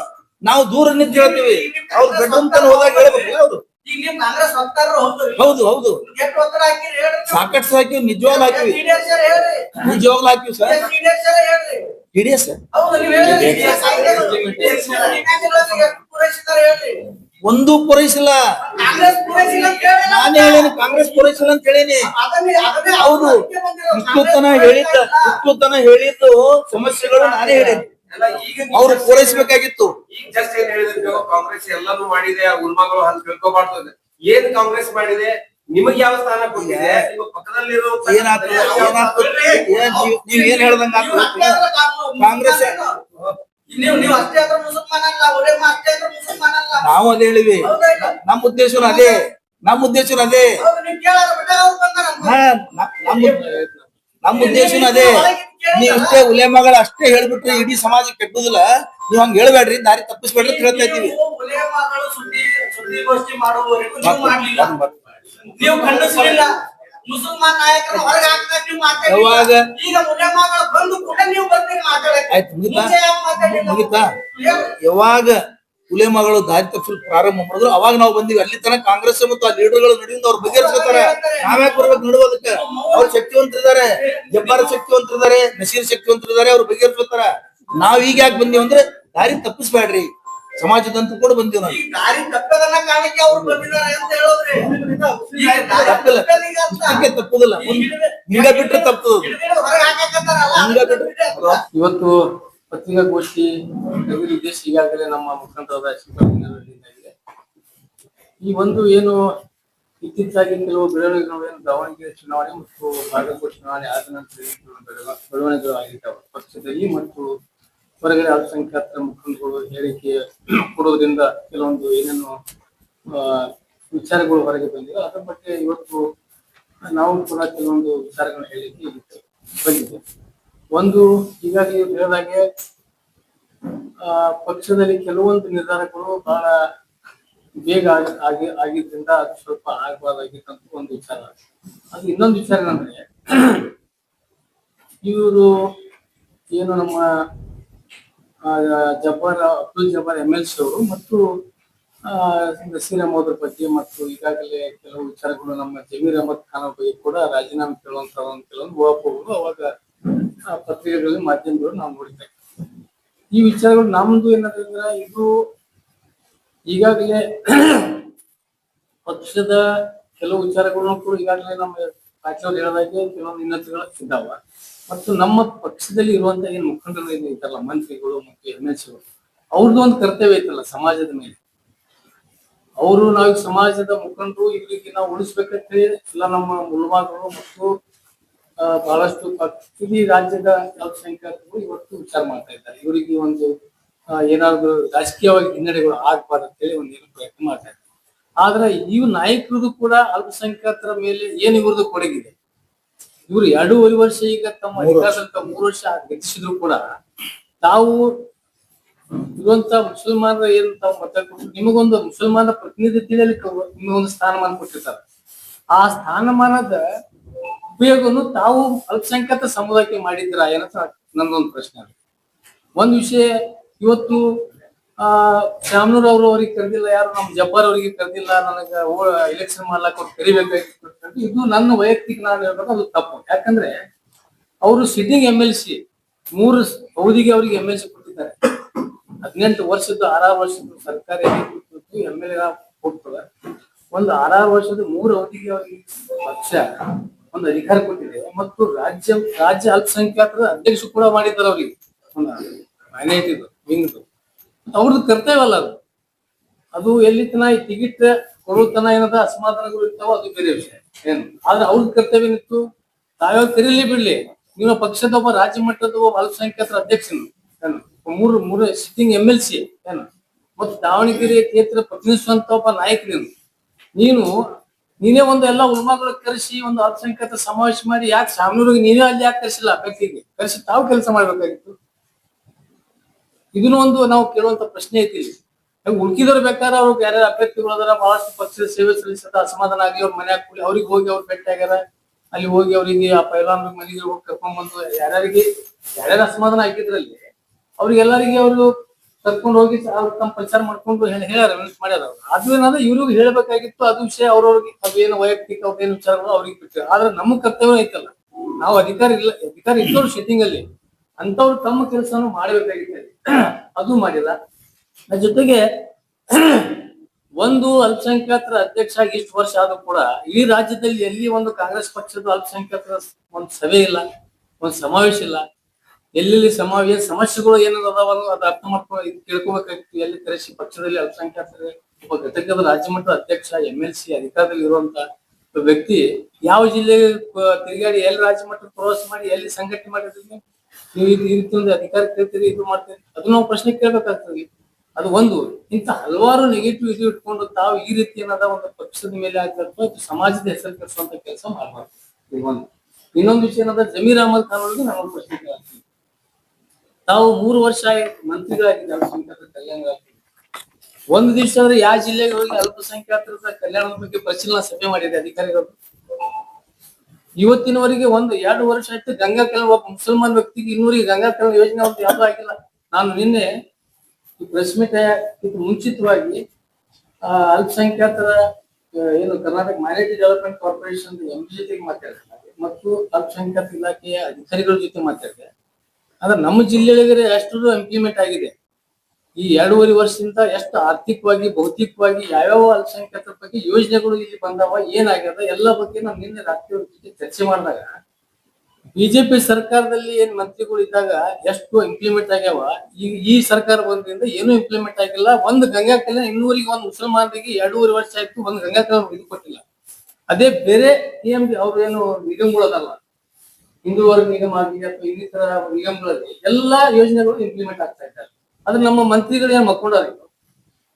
ನಾವು ದೂರ ನಿಂತು ಹೇಳ್ತೀವಿ, ಅವ್ರು ಬೆಡ್ರೂಮ್ ತನಕ ಹೋದಾಗ ಹೇಳ್ಬೇಕಲ್ಲ ಅವ್ರು. ಹೌದು ಹೌದು, ಸಾಕಷ್ಟು ಹಾಕಿವಿ, ನಿಜವಾಗ್ಲೂ ಹಾಕಿವಿ, ನಿಜವಾಗ್ಲೂ ಹಾಕಿವಿ ಸರ್. TDS ಒಂದು ಪೂರೈಸಿಲ್ಲ. ನಾನೇ ಹೇಳೇನಿ ಕಾಂಗ್ರೆಸ್ ಪೂರೈಸಿಲ್ಲ ಅಂತ ಹೇಳೇನಿ. ಹೌದು, ಇಷ್ಟು ತನ ಹೇಳಿದ್ದು ಸಮಸ್ಯೆಗಳು ನಾನೇ ಹೇಳೇನಿ. ಅವ್ರು ಪೂರೈಸಬೇಕಾಗಿತ್ತು. ಈಗ ಜಸ್ಟ್ ಏನ್ ಹೇಳಿದ್ರು, ಕಾಂಗ್ರೆಸ್ ಎಲ್ಲಾನು ಮಾಡಿದೆ, ಉಲ್ಮಾಗಳು ಅಂತ ತಿಳ್ಕೊಬಾರ್ದು. ಏನ್ ಕಾಂಗ್ರೆಸ್ ಮಾಡಿದೆ? ನಿಮಗೆ ಯಾವ ಸ್ಥಾನ ಕೊಟ್ಟಿದೆ? ನಿಮ್ಮ ಪಕ್ಕದಲ್ಲಿರೋ ನೀವ್ ಏನ್ ಹೇಳ್ದಂಗ ಕಾಂಗ್ರೆಸ್ ನಾವು ಅದೇ ಹೇಳಿವಿ. ನಮ್ಮ ಉದ್ದೇಶನು ಅದೇ, ನಮ್ಮ ಉದ್ದೇಶನು ಅದೇ, ನಮ್ಮ ಉದ್ದೇಶನು ಅದೇ. ನೀವ್ ಇಷ್ಟೇ ಉಲೇಮಗಳ ಅಷ್ಟೇ ಹೇಳ್ಬಿಟ್ರೆ ಇಡೀ ಸಮಾಜ ಕೆಟ್ಟುದಿಲ್ಲ. ನೀವ್ ಹಂಗ ಹೇಳ್ಬೇಡ್ರಿ, ದಾರಿ ತಪ್ಪಿಸ್ಬೇಡ್ರಿ ಅಂತ ಹೇಳ್ತಾ ಇದ್ದೀವಿ. ಸುದ್ದಿಗೋಷ್ಠಿ ಮಾಡುವವರೆಗೂ ನೀವು ಮಾಡ್ಲಿಲ್ಲ, ನೀವು ಖಂಡಿಸಲಿಲ್ಲ. ಮುಸಲ್ಮಾನ್ ನಾಯಕರು ಹೊರಗೆ ಹಾಕಿದಾಗ ನೀವು ಮಾತಾಡಿಲ್ಲ. ಈಗ ಉಲೇಮಾಗಳು ಬಂದು ಕೂಡ ನೀವು ಬರ್ತೀರಿ ಮಾತಾಡಕ್ಕೆ. ಆಯ್ತು, ಮುಗಿತಾ? ಯಾವಾಗ ಉಲೇಮಗಳು ದಾರಿ ತಪ್ಪಿಸಲು ಪ್ರಾರಂಭ ಮಾಡಿದ್ರು ಅವಾಗ ನಾವು ಬಂದಿವಿ. ಅಲ್ಲಿ ತನಕ ಕಾಂಗ್ರೆಸ್ ಮತ್ತು ಆ ಲೀಡರ್ಗಳು ನಡೆಯಿಂದ ಅವ್ರು ಬಗೆಹರಿಸ್ಕೊತಾರೆ. ನಾವ್ಯಾಕೆ ಬರ್ಬೇಕು ನಡುವುದಕ್ಕೆ? ಅವ್ರು ಶಕ್ತಿವಂತರಿದ್ದಾರೆ, ಜಬ್ಬಾರ ಶಕ್ತಿವಂತರಿದ್ದಾರೆ, ನಸೀರ್ ಶಕ್ತಿವಂತರಿದ್ದಾರೆ, ಅವ್ರು ಬಗೆಹರಿಸ್ಕೊತಾರ. ನಾವ್ ಈಗ ಯಾಕೆ ಬಂದೀವಿ ಅಂದ್ರೆ ದಾರಿ ತಪ್ಪಿಸ್ಬೇಡ್ರಿ, ಸಮಾಜದಂತ ಕೂಡ ಬಂದೀವಿ ನಾವು. ದಾರಿ ತಪ್ಪದನ್ನ ಕಾರಣಕ್ಕೆ ಅವ್ರು ಬಂದಿದ್ದಾರೆ ಅಂತ ಹೇಳಿದ್ರೆ ತಪ್ಪಿಲ್ಲ, ಇಷ್ಟಕ್ಕೆ ತಪ್ಪುದಿಲ್ಲ. ಹಿಂಗ ಬಿಟ್ರೆ ತಪ್ಪುದು. ಇವತ್ತು ಪತ್ರಿಕಾಗೋಷ್ಠಿ ಉದ್ದೇಶ ಈಗಾಗಲೇ ನಮ್ಮ ಮುಖಂಡರಾದ ಶ್ರೀನಿವಾಸರಾಗಿದೆ. ಈ ಒಂದು ಏನು ಇತ್ತೀಚೆಗೆ ಕೆಲವು ಬೆಳವಣಿಗೆಗಳು, ಏನು ದಾವಣಗೆರೆ ಚುನಾವಣೆ ಮತ್ತು ಬಾಗಲಕೋಟೆ ಚುನಾವಣೆ ಆದ ನಂತರ ಬೆಳವಣಿಗೆಗಳು ಆಗಿದ್ದಾವೆ ಪಕ್ಷದಲ್ಲಿ ಮತ್ತು ಹೊರಗಡೆ ಅಲ್ಪಸಂಖ್ಯಾತರ ಮುಖಂಡಗಳು ಹೇಳಿಕೆ ಕೊಡೋದ್ರಿಂದ ಕೆಲವೊಂದು ಏನೇನು ವಿಚಾರಗಳು ಹೊರಗೆ ಬಂದಿದೆ. ಅದರ ಬಗ್ಗೆ ಇವತ್ತು ನಾವು ಕೂಡ ಕೆಲವೊಂದು ವಿಚಾರಗಳನ್ನ ಹೇಳಿಕೆ ಬಂದಿದೆ. ಒಂದು, ಈಗಾಗಲೇ ಹೇಳಿದಾಗೆ ಪಕ್ಷದಲ್ಲಿ ಕೆಲವೊಂದು ನಿರ್ಧಾರಗಳು ಬಹಳ ಬೇಗ ಆಗಿದ್ರಿಂದ ಅದು ಸ್ವಲ್ಪ ಆಗಬಾರ್ದಾಗಿತ್ತಂತ ಒಂದು ವಿಚಾರ. ಅದು ಇನ್ನೊಂದು ವಿಚಾರ ಏನಂದ್ರೆ, ಇವರು ಏನು ನಮ್ಮ ಅಬ್ದುಲ್ ಜಬ್ಬಾರ್ MLC ಅವರು ಮತ್ತು ನಸೀರ್ ಅಹಮದ್ ಬಗ್ಗೆ ಮತ್ತು ಈಗಾಗಲೇ ಕೆಲವು ವಿಚಾರಗಳು ನಮ್ಮ ಜಮೀರ್ ಅಹಮದ್ ಖಾನ್ ಬಗ್ಗೆ ಕೂಡ ರಾಜೀನಾಮೆ ಕೇಳುವಂತ ಕೆಲವೊಂದು ಊಹಾಪೋಹಗಳು ಅವಾಗ ಪತ್ರಿಕೆಗಳಲ್ಲಿ, ಮಾಧ್ಯಮಗಳು ನಾವು ನೋಡಿದ್ದೇವೆ. ಈ ವಿಚಾರಗಳು ನಮ್ದು ಏನಂದ್ರೆ, ಇದು ಈಗಾಗಲೇ ಪಕ್ಷದ ಕೆಲವು ವಿಚಾರಗಳನ್ನು ಕೂಡ ಈಗಾಗಲೇ ನಮ್ಮ ಪಾಟೀಲ್ ಹೇಳಿದಾಗೆ ಕೆಲವೊಂದು ಉನ್ನತಿಗಳು ಇದ್ದಾವ. ಮತ್ತು ನಮ್ಮ ಪಕ್ಷದಲ್ಲಿ ಇರುವಂತಹ ಏನು ಮುಖಂಡರು ಇದ್ದಾರಲ್ಲ, ಮಂತ್ರಿಗಳು ಮತ್ತು MLC ಗಳು, ಅವ್ರದ್ದು ಒಂದು ಕರ್ತವ್ಯ ಐತಲ್ಲ ಸಮಾಜದ ಮೇಲೆ. ಅವರು ನಾವು ಸಮಾಜದ ಮುಖಂಡರು, ಇವರಿಗೆ ನಾವು ಉಳಿಸ್ಬೇಕಂತ ಹೇಳಿ ಎಲ್ಲ ನಮ್ಮ ಮುಲ್ಮಾಗಳು ಮತ್ತು ಬಹಳಷ್ಟು ಇಡೀ ರಾಜ್ಯದ ಅಲ್ಪಸಂಖ್ಯಾತರು ಇವತ್ತು ವಿಚಾರ ಮಾಡ್ತಾ ಇದ್ದಾರೆ. ಇವರಿಗೆ ಒಂದು ಏನಾದ್ರು ರಾಜಕೀಯವಾಗಿ ಹಿನ್ನಡೆಗಳು ಆಗ್ಬಾರ್ದು ಅಂತ ಹೇಳಿ ಒಂದು ಪ್ರಯತ್ನ ಮಾಡ್ತಾ ಇದ್ದಾರೆ. ಆದ್ರೆ ಇವ್ ನಾಯಕರದು ಕೂಡ ಅಲ್ಪಸಂಖ್ಯಾತರ ಮೇಲೆ ಏನ್ ಇವ್ರದ್ದು ಕೊಡಗಿದೆ. ಇವರು 2.5 ವರ್ಷ ಈಗ ತಮ್ಮ ಅಧಿಕಾರದಂತ 3 ವರ್ಷ ಗೆದ್ದಿಸಿದ್ರು ಕೂಡ ತಾವು ಇರುವಂತ ಮುಸಲ್ಮಾನರ ಏನ್ ತಾವು ಮತ ಕೊಟ್ಟು ನಿಮಗೊಂದು ಮುಸಲ್ಮಾನ ಪ್ರತಿನಿಧಿತ್ವದಲ್ಲಿ ನಿಮಗೊಂದು ಸ್ಥಾನಮಾನ ಕೊಟ್ಟಿರ್ತಾರೆ. ಆ ಸ್ಥಾನಮಾನದ ಉಪಯೋಗವನ್ನು ತಾವು ಅಲ್ಪಸಂಖ್ಯಾತ ಸಮುದಾಯಕ್ಕೆ ಮಾಡಿದ್ರ ಏನಂತ ನನ್ನೊಂದು ಪ್ರಶ್ನೆ. ಒಂದ್ ವಿಷಯ, ಇವತ್ತು ಶಾಮನೂರ್ ಅವರು ಅವ್ರಿಗೆ ಕರೆದಿಲ್ಲ, ಯಾರು ನಮ್ಮ ಜಬ್ಬಾರ್ ಅವರಿಗೆ ಕರೆದಿಲ್ಲ, ನನಗ ಎಲೆಕ್ಷನ್ ಮಾಡ್ಲಾಕ ಅವ್ರು ಕರಿಬೇಕಾಗಿತ್ತು. ಇದು ನನ್ನ ವೈಯಕ್ತಿಕ ನಾನು ಹೇಳ್ಬೇಕು, ಅದು ತಪ್ಪು. ಯಾಕಂದ್ರೆ ಅವರು ಸಿಟ್ಟಿಂಗ್ MLC 3 ಅವಧಿಗೆ ಅವರಿಗೆ MLC ಕೊಟ್ಟಿದ್ದಾರೆ. 18 ವರ್ಷದ 6 ವರ್ಷದ ಸರ್ಕಾರಿ MLA ಕೊಡ್ತದೆ. ಒಂದು 6 ವರ್ಷದ 3 ಅವಧಿಗೆ ಅವರಿಗೆ ಪಕ್ಷ ಒಂದು ಅಧಿಕಾರ ಕೊಟ್ಟಿದೆ ಮತ್ತು ರಾಜ್ಯ ಅಲ್ಪಸಂಖ್ಯಾತರ ಅಧ್ಯಕ್ಷ ಕೂಡ ಮಾಡಿದ್ದಾರೆ. ಅವ್ರಿಗೆ ಒಂದು ಮೈನಾರಿಟಿದು ವಿಂಗ್ದು ಅವ್ರದ್ದು ಕರ್ತವ್ಯ ಅಲ್ಲ ಅದು. ಅದು ಎಲ್ಲಿ ತನ ಈ ಟಿಕೆಟ್ ಕೊಡೋತನ ಏನದ ಅಸಮಾಧಾನಗಳು ಇರ್ತಾವ, ಅದು ಬೇರೆ ವಿಷಯ ಏನು. ಆದ್ರೆ ಅವ್ರದ್ದು ಕರ್ತವ್ಯ ಏನಿತ್ತು, ತಾವ್ಯಾವ ಕರೀಲಿ ಬಿಡ್ಲಿ, ನಿಮ್ಮ ಪಕ್ಷದ ಒಬ್ಬ ರಾಜ್ಯ ಮಟ್ಟದ ಒಬ್ಬ ಅಲ್ಪಸಂಖ್ಯಾತರ ಅಧ್ಯಕ್ಷನು ಏನು, ಮೂರು ಸಿಟ್ಟಿಂಗ್ MLC ಏನು, ಮತ್ತು ದಾವಣಗೆರೆ ಕ್ಷೇತ್ರ ಪ್ರತಿನಿಧಿಸುವಂತ ಒಬ್ಬ ನಾಯಕನೇನು, ನೀನೇ ಒಂದು ಎಲ್ಲ ಉಲ್ಮಾಗಳು ಕರೆಸಿ ಒಂದು ಅಲ್ಪಸಂಖ್ಯಾತ ಸಮಾವೇಶ ಮಾಡಿ ಯಾಕೆ ಶಾಮನೂರಿಗೆ ನೀವೇ ಅಲ್ಲಿ ಯಾಕೆ ಕರೆಸಿಲ್ಲ? ಅಭ್ಯರ್ಥಿಗೆ ಕರೆಸಿ ತಾವು ಕೆಲಸ ಮಾಡ್ಬೇಕಾಗಿತ್ತು. ಇದನ್ನು ಒಂದು ನಾವು ಕೇಳುವಂತ ಪ್ರಶ್ನೆ ಐತಿ. ಉಳ್ಕಿದವ್ರು ಬೇಕಾದ್ರೆ ಅವ್ರು ಯಾರ್ಯಾರ ಅಭ್ಯರ್ಥಿಗಳು ಅದರ ಬಹಳಷ್ಟು ಪಕ್ಷದ ಸೇವೆ ಸಲ್ಲಿಸದ ಅಸಮಾಧಾನ ಆಗಿ ಅವ್ರ ಮನ್ಯಾಗ ಕೂಡಿ ಅವ್ರಿಗೆ ಹೋಗಿ ಅವ್ರು ಭೇಟಿ ಆಗ್ಯಾರ. ಅಲ್ಲಿ ಹೋಗಿ ಅವರಿಗೆ ಆ ಪೈಲಾನ್ ಮನೆಗೆ ಹೋಗಿ ಕರ್ಕೊಂಡ್ ಬಂದು ಯಾರ್ಯಾರ ಅಸಮಾಧಾನ ಆಗಿದ್ರಲ್ಲಿ ಅವ್ರಿಗೆಲ್ಲರಿಗೆ ಅವರು ಕರ್ಕೊಂಡು ಹೋಗಿ ಅವ್ರು ತಮ್ಮ ಪ್ರಚಾರ ಮಾಡ್ಕೊಂಡು ಹೇಳ್ಯಾರ, ಮಾಡ್ಯಾರ. ಅದು ಏನಾದ್ರೆ ಇವ್ರಿಗೆ ಹೇಳ್ಬೇಕಾಗಿತ್ತು. ಅದು ವಿಷಯ ಅವ್ರವ್ರಿಗೆ ಅವೇನು ವೈಯಕ್ತಿಕ ಅವ್ರೇನು ವಿಚಾರಗಳು ಅವ್ರಿಗೆ ಬಿಟ್ಟು. ಆದ್ರೆ ನಮ್ಮ ಕರ್ತವ್ಯ ಐತಲ್ಲ, ನಾವು ಅಧಿಕಾರ ಇದ್ದವ್ರು ಶೆಟ್ಟಿಂಗ್ ಅಲ್ಲಿ ಅಂತವ್ರು ತಮ್ಮ ಕೆಲಸನು ಮಾಡಬೇಕಾಗಿದೆ. ಅದು ಮಾಡಿಲ್ಲ. ಅದ್ರ ಜೊತೆಗೆ ಒಂದು ಅಲ್ಪಸಂಖ್ಯಾತರ ಅಧ್ಯಕ್ಷ ಆಗಿ ಇಷ್ಟು ವರ್ಷ ಆದ್ರೂ ಕೂಡ ಈ ರಾಜ್ಯದಲ್ಲಿ ಎಲ್ಲಿ ಒಂದು ಕಾಂಗ್ರೆಸ್ ಪಕ್ಷದ ಅಲ್ಪಸಂಖ್ಯಾತರ ಒಂದು ಸಭೆ ಇಲ್ಲ, ಒಂದು ಸಮಾವೇಶ ಇಲ್ಲ. ಎಲ್ಲೆಲ್ಲಿ ಸಮಸ್ಯೆಗಳು ಏನಾದ್ರು ಅದಾವನ್ನು ಅದು ಅರ್ಥ ಮಾಡ್ಕೊಂಡು ತಿಳ್ಕೊಬೇಕಾಗಿತ್ತು. ಎಲ್ಲಿ ಕರೆಸಿ ಪಕ್ಷದಲ್ಲಿ ಅಲ್ಪಸಂಖ್ಯಾತರ ಒಬ್ಬ ಘಟಕದ ರಾಜ್ಯ ಮಟ್ಟದ ಅಧ್ಯಕ್ಷ MLC ಅಧಿಕಾರದಲ್ಲಿ ಇರುವಂತ ವ್ಯಕ್ತಿ ಯಾವ ಜಿಲ್ಲೆಗೆ ತಿರುಗಾಡಿ ಎಲ್ಲಿ ರಾಜ್ಯ ಮಟ್ಟದ ಪ್ರವಾಸ ಮಾಡಿ ಎಲ್ಲಿ ಸಂಘಟನೆ ಮಾಡಿದ್ರಿ ನೀವು ಈ ರೀತಿ ಒಂದು ಅಧಿಕಾರ ಕೇಳ್ತೀರಿ, ಇದು ಮಾಡ್ತೀರಿ, ಅದು ನಾವು ಪ್ರಶ್ನೆ ಕೇಳ್ಬೇಕಾಗ್ತದೆ. ಅದು ಒಂದು. ಇಂಥ ಹಲವಾರು ನೆಗೆಟಿವ್ ಇದು ಇಟ್ಕೊಂಡು ತಾವು ಈ ರೀತಿ ಏನದ ಒಂದು ಪಕ್ಷದ ಮೇಲೆ ಆಗ್ಬೇಕು, ಸಮಾಜದ ಹೆಸರು ಕೆಡಿಸುವಂತ ಕೆಲಸ ಮಾಡಬಾರ್ದು. ಒಂದು ಇನ್ನೊಂದು ವಿಷಯ ಏನದ, ಜಮೀರ್ ಅಹಮದ್ ಖಾನ್ ಅವರಿಗೆ ನಾನು ಒಂದು ಪ್ರಶ್ನೆ ಕೇಳ್ತೀನಿ. ತಾವು 3 ವರ್ಷ ಮಂತ್ರಿಗಳಾಗಿದ್ದ ಅಲ್ಪಸಂಖ್ಯಾತರ ಕಲ್ಯಾಣ ಒಂದು ದಿವಸ ಆದ್ರೆ ಯಾವ ಜಿಲ್ಲೆಗೆ ಹೋಗಿ ಅಲ್ಪಸಂಖ್ಯಾತರ ಕಲ್ಯಾಣದ ಬಗ್ಗೆ ಪರಿಶೀಲನಾ ಸಭೆ ಮಾಡಿದೆ ಅಧಿಕಾರಿಗಳು? ಇವತ್ತಿನವರೆಗೆ 1-2 ವರ್ಷ ಆಯ್ತು. ಗಂಗಾ ಕಲ್ಯಾಣ ಒಬ್ಬ ಮುಸಲ್ಮಾನ್ ವ್ಯಕ್ತಿಗೆ ಇನ್ನೂರಿಗೆ ಗಂಗಾ ಕಲ್ಯಾಣ ಯೋಜನೆ ಒಂದು ಯಾವ್ದು ಆಗಿಲ್ಲ. ನಾನು ನಿನ್ನೆ ಈ ಪ್ರೆಸ್ ಮೀಟ್ ಮುಂಚಿತವಾಗಿ ಅಲ್ಪಸಂಖ್ಯಾತರ ಏನು Karnataka minority development corporation MD ಜೊತೆಗೆ ಮಾತಾಡಿದೆ ಮತ್ತು ಅಲ್ಪಸಂಖ್ಯಾತ ಇಲಾಖೆಯ ಅಧಿಕಾರಿಗಳ ಜೊತೆ ಮಾತಾಡಿದೆ. ಆದ್ರೆ ನಮ್ಮ ಜಿಲ್ಲೆಗಳಿಗೆ ಎಷ್ಟು ಇಂಪ್ಲಿಮೆಂಟ್ ಆಗಿದೆ, ಈ 2.5 ವರ್ಷದಿಂದ ಎಷ್ಟು ಆರ್ಥಿಕವಾಗಿ ಭೌತಿಕವಾಗಿ ಯಾವ್ಯಾವ ಅಲ್ಪಸಂಖ್ಯಾತರ ಬಗ್ಗೆ ಯೋಜನೆಗಳು ಇಲ್ಲಿ ಬಂದಾವ, ಏನಾಗ್ಯದ ಎಲ್ಲ ಬಗ್ಗೆ ನಾವು ನಿನ್ನೆ ರಾತ್ರಿ ಜೊತೆ ಚರ್ಚೆ ಮಾಡಿದಾಗ ಬಿಜೆಪಿ ಸರ್ಕಾರದಲ್ಲಿ ಏನ್ ಮಂತ್ರಿಗಳು ಇದ್ದಾಗ ಎಷ್ಟು ಇಂಪ್ಲಿಮೆಂಟ್ ಆಗ್ಯಾವ, ಈ ಸರ್ಕಾರ ಬಂದ್ರಿಂದ ಏನು ಇಂಪ್ಲಿಮೆಂಟ್ ಆಗಿಲ್ಲ. ಒಂದು ಗಂಗಾ ಕಲ್ಯಾಣ ಇನ್ನೂರಿಗೆ ಒಂದು ಮುಸಲ್ಮಾನರಿಗೆ 2.5 ವರ್ಷ ಆಯ್ತು, ಒಂದು ಗಂಗಾ ಕಲ್ಯಾಣ ಇದು ಕೊಟ್ಟಿಲ್ಲ. ಅದೇ ಬೇರೆ TMD ಅವ್ರು ಏನು ನಿಗಮಗಳು ಅದಲ್ಲ, ಹಿಂದೂ ವರ್ಗ ನಿಗಮ ಆಗಲಿ ಅಥವಾ ಇನ್ನಿತರ ನಿಗಮಗಳಲ್ಲಿ ಎಲ್ಲಾ ಯೋಜನೆಗಳು ಇಂಪ್ಲಿಮೆಂಟ್ ಆಗ್ತಾ ಇದ್ದಾರೆ. ಆದ್ರೆ ನಮ್ಮ ಮಂತ್ರಿಗಳು ಏನ್ ಮಕ್ಕೊಂಡಾರ,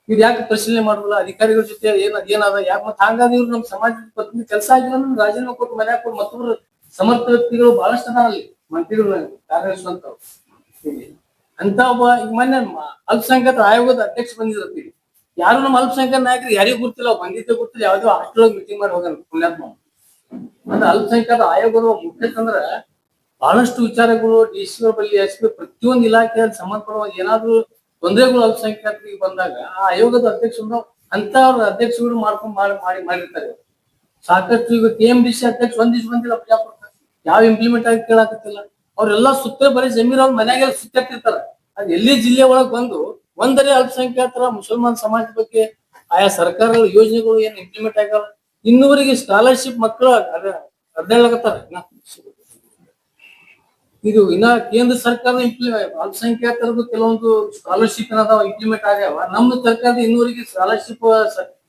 ಇವ್ರು ಯಾಕೆ ಪರಿಶೀಲನೆ ಮಾಡೋದಿಲ್ಲ? ಅಧಿಕಾರಿಗಳ ಜೊತೆ ಏನಾದ ಯಾಕೆ ಮತ್ತೆ ಹಂಗಾದ್ರೆ ಇವ್ರು ನಮ್ಮ ಸಮಾಜದ ಪ್ರತಿನಿಧಿ ಕೆಲಸ ಆಗಿಲ್ಲ ಅಂದ್ರೆ ರಾಜೀನಾಮೆ ಕೊಟ್ಟು ಮನೆ ಹಾಕೊಂಡು ಮತ್ತೊಬ್ರು ಸಮರ್ಥ ವ್ಯಕ್ತಿಗಳು ಬಹಳಷ್ಟು ಅದ ಅಲ್ಲಿ ಮಂತ್ರಿಗಳು ಕಾರ್ಯನಿರ್ವಹಿಸುವಂತವ್ರು. ಅಂತ ಒಬ್ಬ ಈಗ ಮೊನ್ನೆ ಅಲ್ಪಸಂಖ್ಯಾತ ಆಯೋಗದ ಅಧ್ಯಕ್ಷ ಬಂದಿರತ್ತೀವಿ, ಯಾರು ನಮ್ಮ ಅಲ್ಪಸಂಖ್ಯಾತ ನಾಯಕರು ಯಾರಿಗೂ ಗೊತ್ತಿಲ್ಲ, ಬಂದಿದ್ದೇ ಗೊತ್ತಿಲ್ಲ, ಯಾವ್ದೋ ಹಾಸ್ಟೆಲ್ ಮೀಟಿಂಗ್ ಮಾಡಿ ಹೋಗೋಣ ಪುಣ್ಯಾತ್ಮ. ಅಂದ್ರೆ ಅಲ್ಪಸಂಖ್ಯಾತ ಆಯೋಗದ ಮುಖ್ಯಸ್ಥಂದ್ರ ಬಹಳಷ್ಟು ವಿಚಾರಗಳು DC ಬಳಿ SP ಪ್ರತಿಯೊಂದು ಇಲಾಖೆಯಲ್ಲಿ ಸಂಬಂಧಪಡುವ ಏನಾದ್ರು ತೊಂದರೆಗಳು ಅಲ್ಪಸಂಖ್ಯಾತರಿಗೆ ಬಂದಾಗ ಆ ಆಯೋಗದ ಅಧ್ಯಕ್ಷರು ಅಂತ ಅವ್ರ ಅಧ್ಯಕ್ಷಗಳು ಮಾಡ್ಕೊಂಡು ಮಾಡಿರ್ತಾರೆ. ಸಾಕಷ್ಟು ಈಗ TMDC ಅಧ್ಯಕ್ಷ ಒಂದ್ ದಿವ್ಸ ಬಂದಿಲ್ಲ ಪ್ರಜಾಪುರ, ಯಾವ ಇಂಪ್ಲಿಮೆಂಟ್ ಆಗಿ ಕೇಳಾಕತ್ತಿಲ್ಲ. ಅವ್ರೆಲ್ಲಾ ಸುತ್ತ ಬರೀ ಜಮೀರ್ ಅವ್ರ ಮನ್ಯಾಗ ಸುತ್ತಿರ್ತಾರ. ಅದ್ ಎಲ್ಲಿ ಜಿಲ್ಲೆ ಒಳಗ್ ಬಂದು ಒಂದರೇ ಅಲ್ಪಸಂಖ್ಯಾತರ ಮುಸಲ್ಮಾನ್ ಸಮಾಜ ಬಗ್ಗೆ ಆಯಾ ಸರ್ಕಾರಗಳ ಯೋಜನೆಗಳು ಏನ್ ಇಂಪ್ಲಿಮೆಂಟ್ ಆಗ್ಯಾವ, ಇನ್ನೂವರೆಗೆ ಸ್ಕಾಲರ್ಶಿಪ್ ಮಕ್ಕಳು ಅರ್ಧೇಳಕತ್ತಾರ. ಇದು ಇನ್ನ ಕೇಂದ್ರ ಸರ್ಕಾರ ಅಲ್ಪಸಂಖ್ಯಾತರದ್ದು ಕೆಲವೊಂದು ಸ್ಕಾಲರ್ಶಿಪ್ ಏನದಾವ ಇಂಪ್ಲಿಮೆಂಟ್ ಆಗ್ಯಾವ. ನಮ್ಮ ಸರ್ಕಾರದ ಇನ್ನೂರಿಗೆ ಸ್ಕಾಲರ್ಶಿಪ್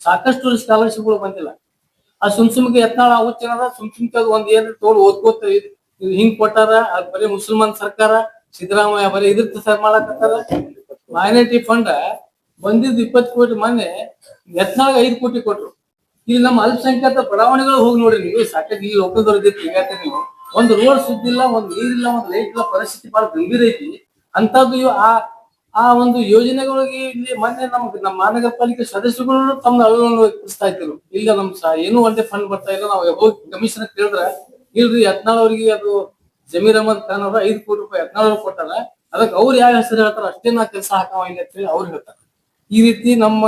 ಸಾಕಷ್ಟು ಸ್ಕಾಲರ್ಶಿಪ್ಗಳು ಬಂದಿಲ್ಲ. ಆ ಸುಮ್ಕೆ ಯತ್ನಾಳ ಹುಚ್ಚ ಏನದ ಸುಮ್ಕೆ ಒಂದ್ ಏನ್ ತೋಡ್ ಓದ್ಕೋತ ಹಿಂಗ್ ಕೊಟ್ಟಾರ. ಅದ್ ಬರೀ ಮುಸಲ್ಮಾನ್ ಸರ್ಕಾರ ಸಿದ್ದರಾಮಯ್ಯ ಬರೀ ಇದ್ರ ಸರ್ ಮಾಡಕತ್ತಾರ. ಮೈನಾರಿಟಿ ಫಂಡ್ ಬಂದಿದ್ದು 20 ಕೋಟಿ, ಮೊನ್ನೆ ಯತ್ನಾಳ 5 ಕೋಟಿ ಕೊಟ್ರು. ಇಲ್ಲಿ ನಮ್ಮ ಅಲ್ಪಸಂಖ್ಯಾತ ಬಡಾವಣೆಗಳು ಹೋಗಿ ನೋಡ್ರಿ ನೀವು. ಸಾಕಷ್ಟು ಈ ಲೋಕಲ್ದವ್ರ ಈಗ ನೀವು ಒಂದು ರೋಡ್ ಸುದ್ದಿಲ್ಲ, ಒಂದು ನೀರಿಲ್ಲ, ಒಂದು ಲೈಟ್ ಇಲ್ಲ, ಪರಿಸ್ಥಿತಿ ಬಹಳ ಗಂಭೀರ ಐತಿ. ಅಂತದ್ದು ಆ ಒಂದು ಯೋಜನೆಗಳಿಗೆ ಇಲ್ಲಿ ಮೊನ್ನೆ ನಮ್ಮ ಮಹಾನಗರ ಪಾಲಿಕೆ ಸದಸ್ಯರುಗಳು ತಮ್ಮ ಅಳವನ್ನು ವ್ಯಕ್ತಪಡಿಸ್ತಾ ಇದ್ರು. ಇಲ್ಲ ಏನೂ ಒಂದೇ ಫಂಡ್ ಬರ್ತಾ ಇಲ್ಲ. ನಾವು ಹೋಗಿ ಕಮಿಷನರ್ ಕೇಳಿದ್ರೆ ಇಲ್ರಿ ಯತ್ನಾಳ್ ಅವ್ರಿಗೆ ಅದು ಜಮೀರ್ ಅಹಮದ್ ಖಾನ್ ಅವ್ರ 5 ಕೋಟಿ ರೂಪಾಯಿ ಯತ್ನಾಳ್ ಅವ್ರು ಕೊಟ್ಟಾರ, ಅದಕ್ಕೆ ಅವ್ರು ಯಾವ ಹೆಸರು ಹೇಳ್ತಾರ ಅಷ್ಟೇ ನಾ ಕೆಲಸ ಹಾಕವ ಇಲ್ಲ ಅಂತ ಹೇಳಿ ಅವ್ರು ಹೇಳ್ತಾರೆ. ಈ ರೀತಿ ನಮ್ಮ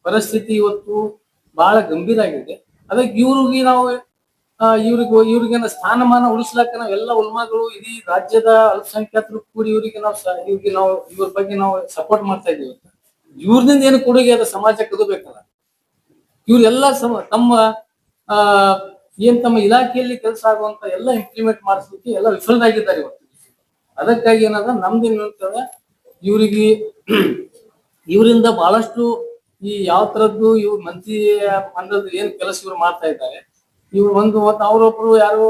ಪರಿಸ್ಥಿತಿ ಇವತ್ತು ಬಹಳ ಗಂಭೀರ ಆಗಿದೆ. ಅದಕ್ಕೆ ಇವ್ರಿಗೆ ಸ್ಥಾನಮಾನ ಉಳಿಸ್ಲಾಕ ನಾವೆಲ್ಲ ಉಲ್ಮಾಗಳು ಇಡೀ ರಾಜ್ಯದ ಅಲ್ಪಸಂಖ್ಯಾತರು ಕೂಡಿ ಇವ್ರ ಬಗ್ಗೆ ನಾವು ಸಪೋರ್ಟ್ ಮಾಡ್ತಾ ಇದೀವಿ. ಇವ್ರದಿಂದ ಏನು ಕೊಡುಗೆ ಅದ ಸಮಾಜಕ್ಕೆ ಅದು ಬೇಕಲ್ಲ. ಇವ್ರೆಲ್ಲ ತಮ್ಮ ತಮ್ಮ ಇಲಾಖೆಯಲ್ಲಿ ಕೆಲಸ ಆಗುವಂತ ಎಲ್ಲ ಇಂಪ್ಲಿಮೆಂಟ್ ಮಾಡಿಸ್ಲಿಕ್ಕೆ ಎಲ್ಲ ವಿಫಲರಾಗಿದ್ದಾರೆ ಇವತ್ತು. ಅದಕ್ಕಾಗಿ ಏನದ ನಮ್ದೇನು ಅಂತಂದ್ರೆ ಇವರಿಂದ ಬಹಳಷ್ಟು ಈ ಯಾವ ತರದ್ದು ಇವ್ರು ಮಂತ್ರಿ ಮಂಡಲದ ಏನ್ ಕೆಲಸ ಇವ್ರು ಮಾಡ್ತಾ ಇದ್ದಾರೆ. ಇವ್ರು ಅವರೊಬ್ರು ಯಾರು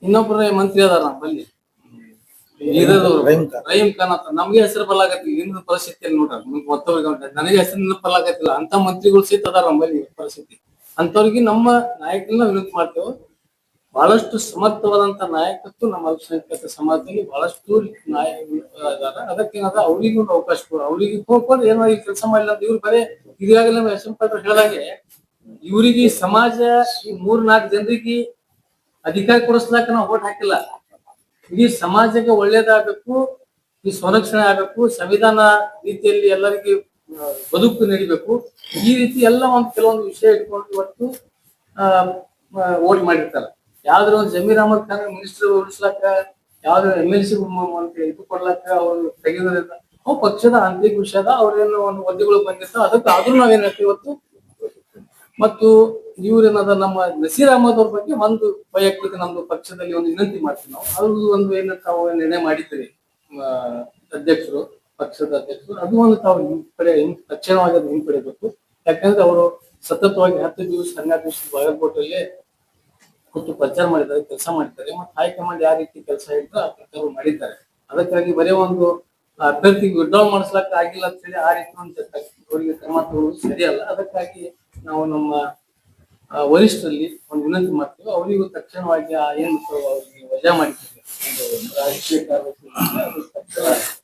ಇನ್ನೊಬ್ರು ಮಂತ್ರಿ ಅದಾರ ನಮ್ಮಲ್ಲಿ ರಹೀಂ ಖಾನ್ ಅಂತ. ನಮ್ಗೆ ಹೆಸರು ಬರಲಾಗತ್ತಿಲ್ಲ ನಿಮ್ದು ಪರಿಸ್ಥಿತಿಯಲ್ಲಿ ನೋಡ್ರಿ. ನಿಮ್ಗೆ ಮತ್ತವ್ರಿಗೆ ನನಗೆ ಹೆಸರು ಬರಲಾಗತ್ತಿಲ್ಲ ಅಂತ ಮಂತ್ರಿಗಳು ಸಹಿತ ಅದಾರ ನಮ್ಮಲ್ಲಿ ಪರಿಸ್ಥಿತಿ. ಅಂತವ್ರಿಗೆ ನಮ್ಮ ನಾಯಕರನ್ನ ವಿನಂತಿ ಮಾಡ್ತೇವೆ. ಬಹಳಷ್ಟು ಸಮರ್ಥವಾದಂತ ನಾಯಕತ್ವ ನಮ್ಮ ಅಲ್ಪಸಂಖ್ಯಾತ ಸಮಾಜದಲ್ಲಿ ಬಹಳಷ್ಟು ನಾಯಕರು ಇದಾರ. ಅದಕ್ಕೇನಾದ ಅವ್ರಿಗೂ ಒಂದು ಅವಕಾಶ ಕೊಡು. ಅವ್ರಿಗೆ ಹೋಗ್ಕೊಂಡು ಏನೋ ಈ ಕೆಲಸ ಮಾಡಿಲ್ಲ ಅಂತ ಇವ್ರು ಬರೇ ಇದಾಗಲೇ ಹೇಳಿದಾಗೆ ಇವ್ರಿಗೆ ಸಮಾಜ ಈ 3-4 ಜನರಿಗೆ ಅಧಿಕಾರ ಕೊಡಿಸ್ಲಾಕ ನಾವು ಓಟ್ ಹಾಕಿಲ್ಲ. ಇಡೀ ಸಮಾಜಕ್ಕೆ ಒಳ್ಳೇದಾಗಬೇಕು, ಈ ಸಂರಕ್ಷಣೆ ಆಗ್ಬೇಕು, ಸಂವಿಧಾನ ರೀತಿಯಲ್ಲಿ ಎಲ್ಲರಿಗೆ ಬದುಕು ನಡಿಬೇಕು. ಈ ರೀತಿ ಎಲ್ಲ ಕೆಲವೊಂದು ವಿಷಯ ಇಟ್ಕೊಂಡು ಇವತ್ತು ಓಟ್ ಮಾಡಿರ್ತಾರೆ. ಯಾವ್ದ್ರ ಒಂದು ಜಮೀರ್ ಅಹಮದ್ ಖಾನ್ ಮಿನಿಸ್ಟರ್ ಉಳಿಸ್ಲಾಕ, ಯಾವ್ದ್ರ MLC ಇದು ಕೊಡ್ಲಾಕ ಅವ್ರು ತೆಗೆದ್ರಿಂದ ಅವ್ ಪಕ್ಷದ ಆಂತರಿಕ ವಿಷಯದ ಅವ್ರೇನು ಒಂದು ಒದ್ದೆಗಳು ಬಂದಿರ್ತಾವ. ಅದಕ್ಕೆ ಆದ್ರೂ ನಾವೇನ್ ಹೇಳ್ತೀವಿ ಇವತ್ತು. ಮತ್ತು ಇವ್ರೇನದ ನಮ್ಮ ನಸೀರ್ ಅಹಮದ್ ಅವ್ರ ಬಗ್ಗೆ ಒಂದು ವೈಯಕ್ತಿಕ ನಮ್ದು ಪಕ್ಷದಲ್ಲಿ ಒಂದು ವಿನಂತಿ ಮಾಡ್ತೀವಿ ನಾವು. ಅವ್ರದ್ದು ಒಂದು ತಾವು ನಿರ್ಣಯ ಮಾಡಿದ್ದೀರಿ ಪಕ್ಷದ ಅಧ್ಯಕ್ಷರು. ಅದು ಒಂದು ತಾವು ತಕ್ಷಣವಾಗಿ ಅದು ಹಿಂಪಡೆಯಬೇಕು. ಯಾಕಂದ್ರೆ ಅವರು ಸತತವಾಗಿ 10 ದಿವಸ 12 ದಿವಸ ಬಾಗಲಕೋಟೆಯಲ್ಲಿ ಕೂತು ಪ್ರಚಾರ ಮಾಡಿದ್ದಾರೆ, ಕೆಲಸ ಮಾಡಿದ್ದಾರೆ. ಮತ್ತೆ ಹೈಕಮಾಂಡ್ ಯಾವ ರೀತಿ ಕೆಲಸ ಹೇಳಿದ್ರು ಆ ಪ್ರಚಾರ ಮಾಡಿದ್ದಾರೆ. ಅದಕ್ಕಾಗಿ ಬರೀ ಒಂದು ಅಭ್ಯರ್ಥಿಗೆ ವಿಡ್ರಾ ಮಾಡಿಸ್ಲಾಕ ಆಗಿಲ್ಲ ಅಂತ ಹೇಳಿ ಆ ರೀತಿ ಅವರಿಗೆ ಕ್ರಮ ತಗೊಳ್ಳೋದು ಸರಿಯಲ್ಲ. ಅದಕ್ಕಾಗಿ ನಾವು ನಮ್ಮ ವರಿಷ್ಠರಲ್ಲಿ ಒಂದು ವಿನಂತಿ ಮಾಡ್ತೀವಿ. ಅವರಿಗೂ ತಕ್ಷಣವಾಗಿ ಏನು ಅವ್ರಿಗೆ ವಜಾ ಮಾಡಿದ್ದೀವಿ ರಾಜಕೀಯ